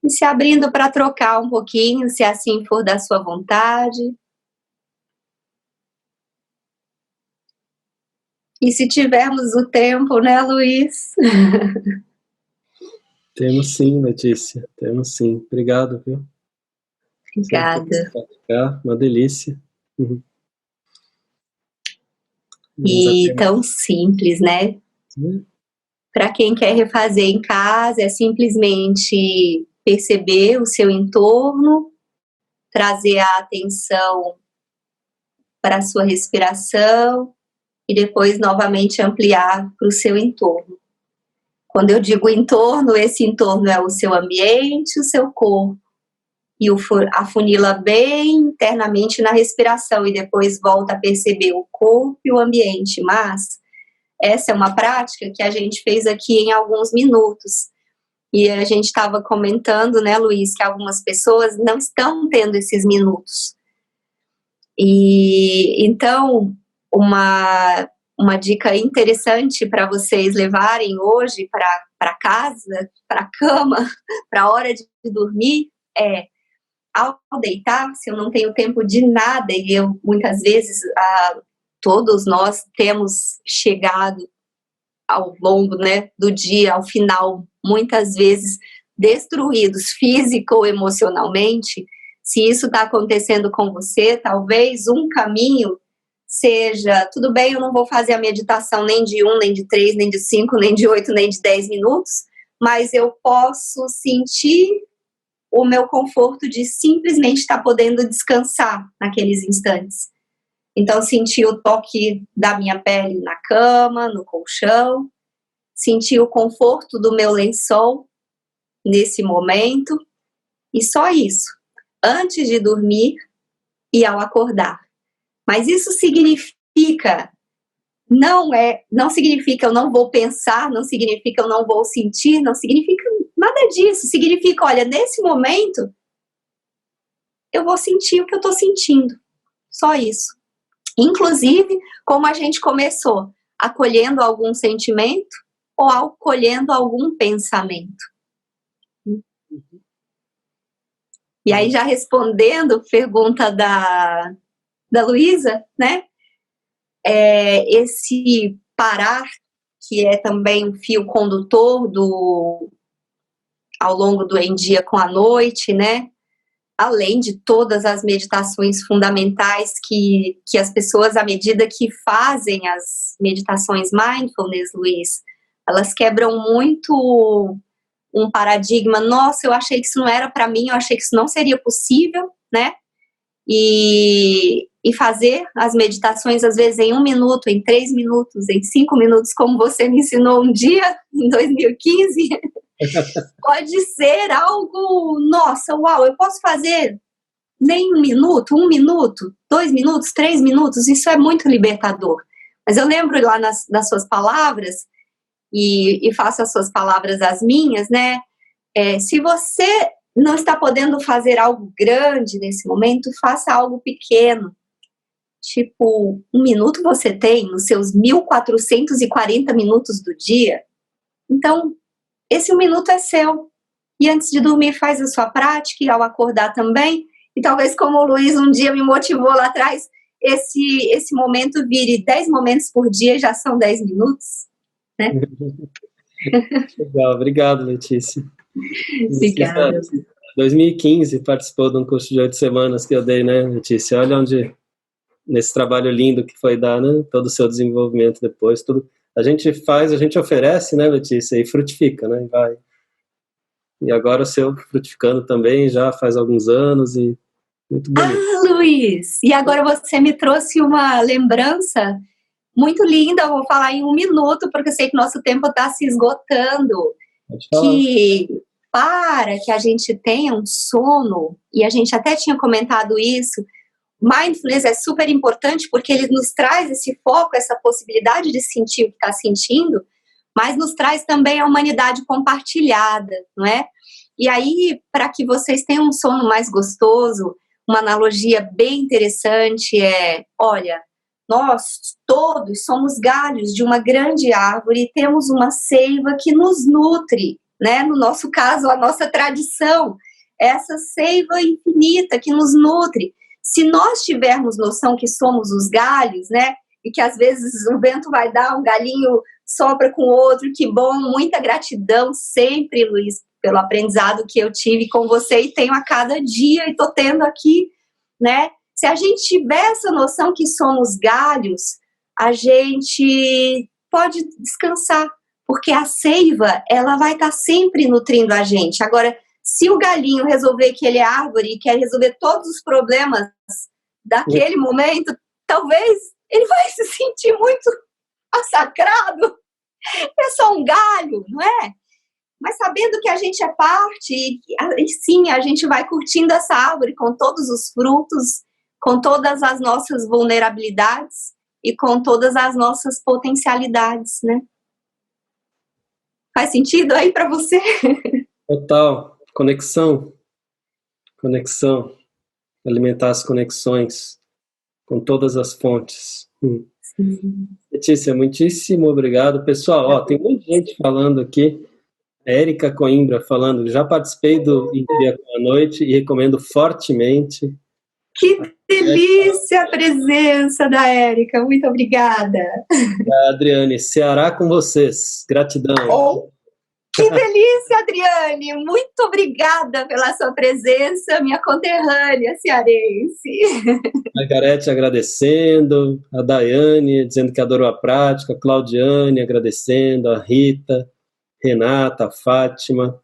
E se abrindo para trocar um pouquinho, se assim for da sua vontade. E se tivermos o tempo, né, Luiz? Temos sim, Letícia, temos sim. Obrigado, viu? Obrigada. Uma delícia. Uhum. E tão simples, né? Para quem quer refazer em casa, é simplesmente perceber o seu entorno, trazer a atenção para a sua respiração e depois novamente ampliar para o seu entorno. Quando eu digo entorno, esse entorno é o seu ambiente, o seu corpo, e afunila bem internamente na respiração e depois volta a perceber o corpo e o ambiente. Mas essa é uma prática que a gente fez aqui em alguns minutos. E a gente estava comentando, né, Luiz, que algumas pessoas não estão tendo esses minutos. E então, uma dica interessante para vocês levarem hoje para casa, para a cama, para a hora de dormir, é, ao deitar, se eu não tenho tempo de nada, e eu muitas vezes, todos nós temos chegado ao longo, né, do dia, ao final, muitas vezes destruídos físico ou emocionalmente. Se isso está acontecendo com você, talvez um caminho seja, tudo bem, eu não vou fazer a meditação nem de 1, nem de 3, nem de 5, nem de 8, nem de 10 minutos, mas eu posso sentir o meu conforto de simplesmente estar podendo descansar naqueles instantes. Então, sentir o toque da minha pele na cama, no colchão, sentir o conforto do meu lençol nesse momento, e só isso, antes de dormir e ao acordar. Mas isso significa, não significa eu não vou pensar, não significa eu não vou sentir, não significa nada disso. Significa, olha, nesse momento, eu vou sentir o que eu estou sentindo. Só isso. Inclusive, como a gente começou, acolhendo algum sentimento ou acolhendo algum pensamento. E aí, já respondendo a pergunta da Luísa, né? Esse parar, que é também um fio condutor ao longo do em dia com a noite, né? Além de todas as meditações fundamentais que as pessoas, à medida que fazem as meditações mindfulness, Luiz, elas quebram muito um paradigma. Nossa, eu achei que isso não era para mim, eu achei que isso não seria possível, né? E fazer as meditações, às vezes, em 1 minuto, em 3 minutos, em 5 minutos, como você me ensinou um dia, em 2015, pode ser algo, nossa, uau, eu posso fazer nem 1 minuto, 1 minuto, 2 minutos, 3 minutos, isso é muito libertador. Mas eu lembro lá das suas palavras, e faço as suas palavras as minhas, né? Se você não está podendo fazer algo grande nesse momento, faça algo pequeno. Tipo, 1 minuto você tem nos seus 1440 minutos do dia. Então, esse 1 minuto é seu. e antes de dormir faz a sua prática, e ao acordar também, e talvez como o Luiz um dia me motivou lá atrás, esse momento vire 10 momentos por dia, já são 10 minutos, né? Legal, obrigado, Letícia. Obrigada. 2015 participou de um curso de 8 semanas que eu dei, né, Letícia? Olha onde, nesse trabalho lindo que foi dar, né, todo o seu desenvolvimento depois, tudo. A gente faz, a gente oferece, né, Letícia, e frutifica, né, vai. E agora o seu frutificando também já faz alguns anos e muito bonito. Ah, Luiz, e agora você me trouxe uma lembrança muito linda, eu vou falar em 1 minuto, porque eu sei que nosso tempo está se esgotando, que para que a gente tenha um sono, e a gente até tinha comentado isso, mindfulness é super importante porque ele nos traz esse foco, essa possibilidade de sentir o que está sentindo, mas nos traz também a humanidade compartilhada, não é? E aí, para que vocês tenham um sono mais gostoso, uma analogia bem interessante é, olha, nós todos somos galhos de uma grande árvore e temos uma seiva que nos nutre, né? No nosso caso, a nossa tradição, essa seiva infinita que nos nutre. Se nós tivermos noção que somos os galhos, né? E que às vezes o vento vai dar, um galinho sopra com o outro, que bom, muita gratidão sempre, Luiz, pelo aprendizado que eu tive com você e tenho a cada dia e tô tendo aqui, né? Se a gente tiver essa noção que somos galhos, a gente pode descansar, porque a seiva, ela vai estar sempre nutrindo a gente. Agora, se o galinho resolver que ele é árvore e quer resolver todos os problemas daquele momento, talvez ele vai se sentir muito massacrado. É só um galho, não é? Mas sabendo que a gente é parte, e sim, a gente vai curtindo essa árvore com todos os frutos, com todas as nossas vulnerabilidades e com todas as nossas potencialidades, né? Faz sentido aí para você? Total. Conexão. Alimentar as conexões com todas as fontes. Letícia, muitíssimo obrigado. Pessoal, ó, tem muita gente falando aqui. Érica Coimbra falando, já participei do Em Dia com a Noite e recomendo fortemente. Que delícia a presença da Érica, muito obrigada. A Adriane, Ceará com vocês, gratidão. Oh, que delícia, Adriane, muito obrigada pela sua presença, minha conterrânea cearense. Margarete agradecendo, a Daiane dizendo que adorou a prática, a Claudiane agradecendo, a Rita, Renata, a Fátima.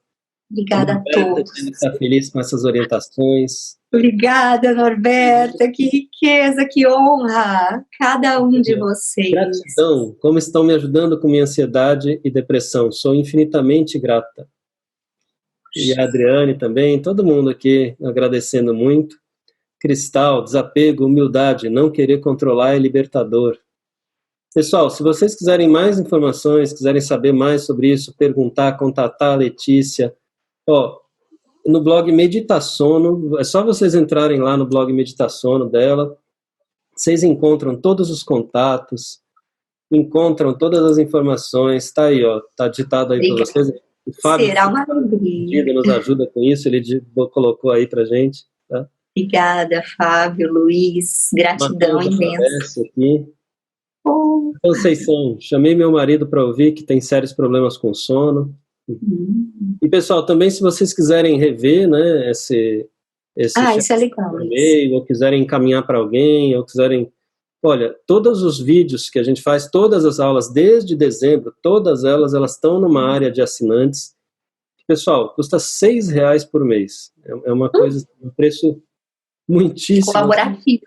Obrigada a todos. Está feliz com essas orientações. Obrigada, Norberta, que riqueza, que honra, cada um de vocês. Gratidão, como estão me ajudando com minha ansiedade e depressão, sou infinitamente grata. E a Adriane também, todo mundo aqui agradecendo muito. Cristal, desapego, humildade, não querer controlar é libertador. Pessoal, se vocês quiserem mais informações, quiserem saber mais sobre isso, perguntar, contatar a Letícia, ó, no blog Meditasono, é só vocês entrarem lá no blog Meditasono dela, vocês encontram todos os contatos, encontram todas as informações, tá aí, ó, tá digitado aí para vocês. O Fábio será uma alegria. Nos ajuda com isso, ele colocou aí pra gente, tá? Obrigada, Fábio, Luiz, gratidão imensa. Aqui. Conceição, chamei meu marido para ouvir que tem sérios problemas com sono. E pessoal, também se vocês quiserem rever, né, esse isso é legal, e-mail, ou quiserem encaminhar para alguém, ou quiserem, olha, todos os vídeos que a gente faz, todas as aulas desde dezembro, todas elas estão numa área de assinantes. Pessoal, custa R$6 por mês. É uma coisa, um preço muitíssimo colaborativo.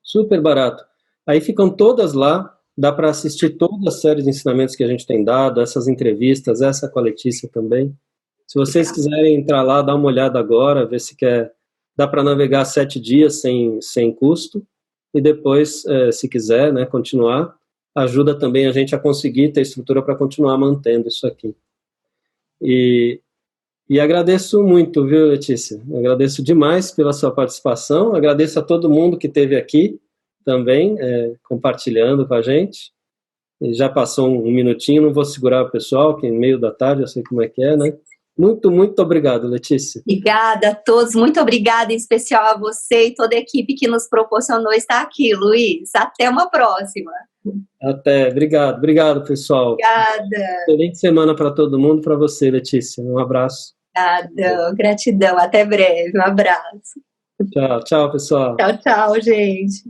Super barato. Aí ficam todas lá. Dá para assistir toda a série de ensinamentos que a gente tem dado, essas entrevistas, essa com a Letícia também. Se vocês quiserem entrar lá, dar uma olhada agora, ver se quer. Dá para navegar 7 dias sem custo. E depois, se quiser, né, continuar, ajuda também a gente a conseguir ter estrutura para continuar mantendo isso aqui. E agradeço muito, viu, Letícia? Agradeço demais pela sua participação. Agradeço a todo mundo que esteve aqui também, compartilhando com a gente. E já passou um minutinho, não vou segurar o pessoal, que é meio da tarde, eu sei como é que é, né? Muito, muito obrigado, Letícia. Obrigada a todos, muito obrigada em especial a você e toda a equipe que nos proporcionou estar aqui, Luiz. Até uma próxima. Até, obrigado, pessoal. Obrigada. Excelente semana para todo mundo, para você, Letícia. Um abraço. Obrigada, gratidão, até breve, um abraço. Tchau, pessoal. Tchau, gente.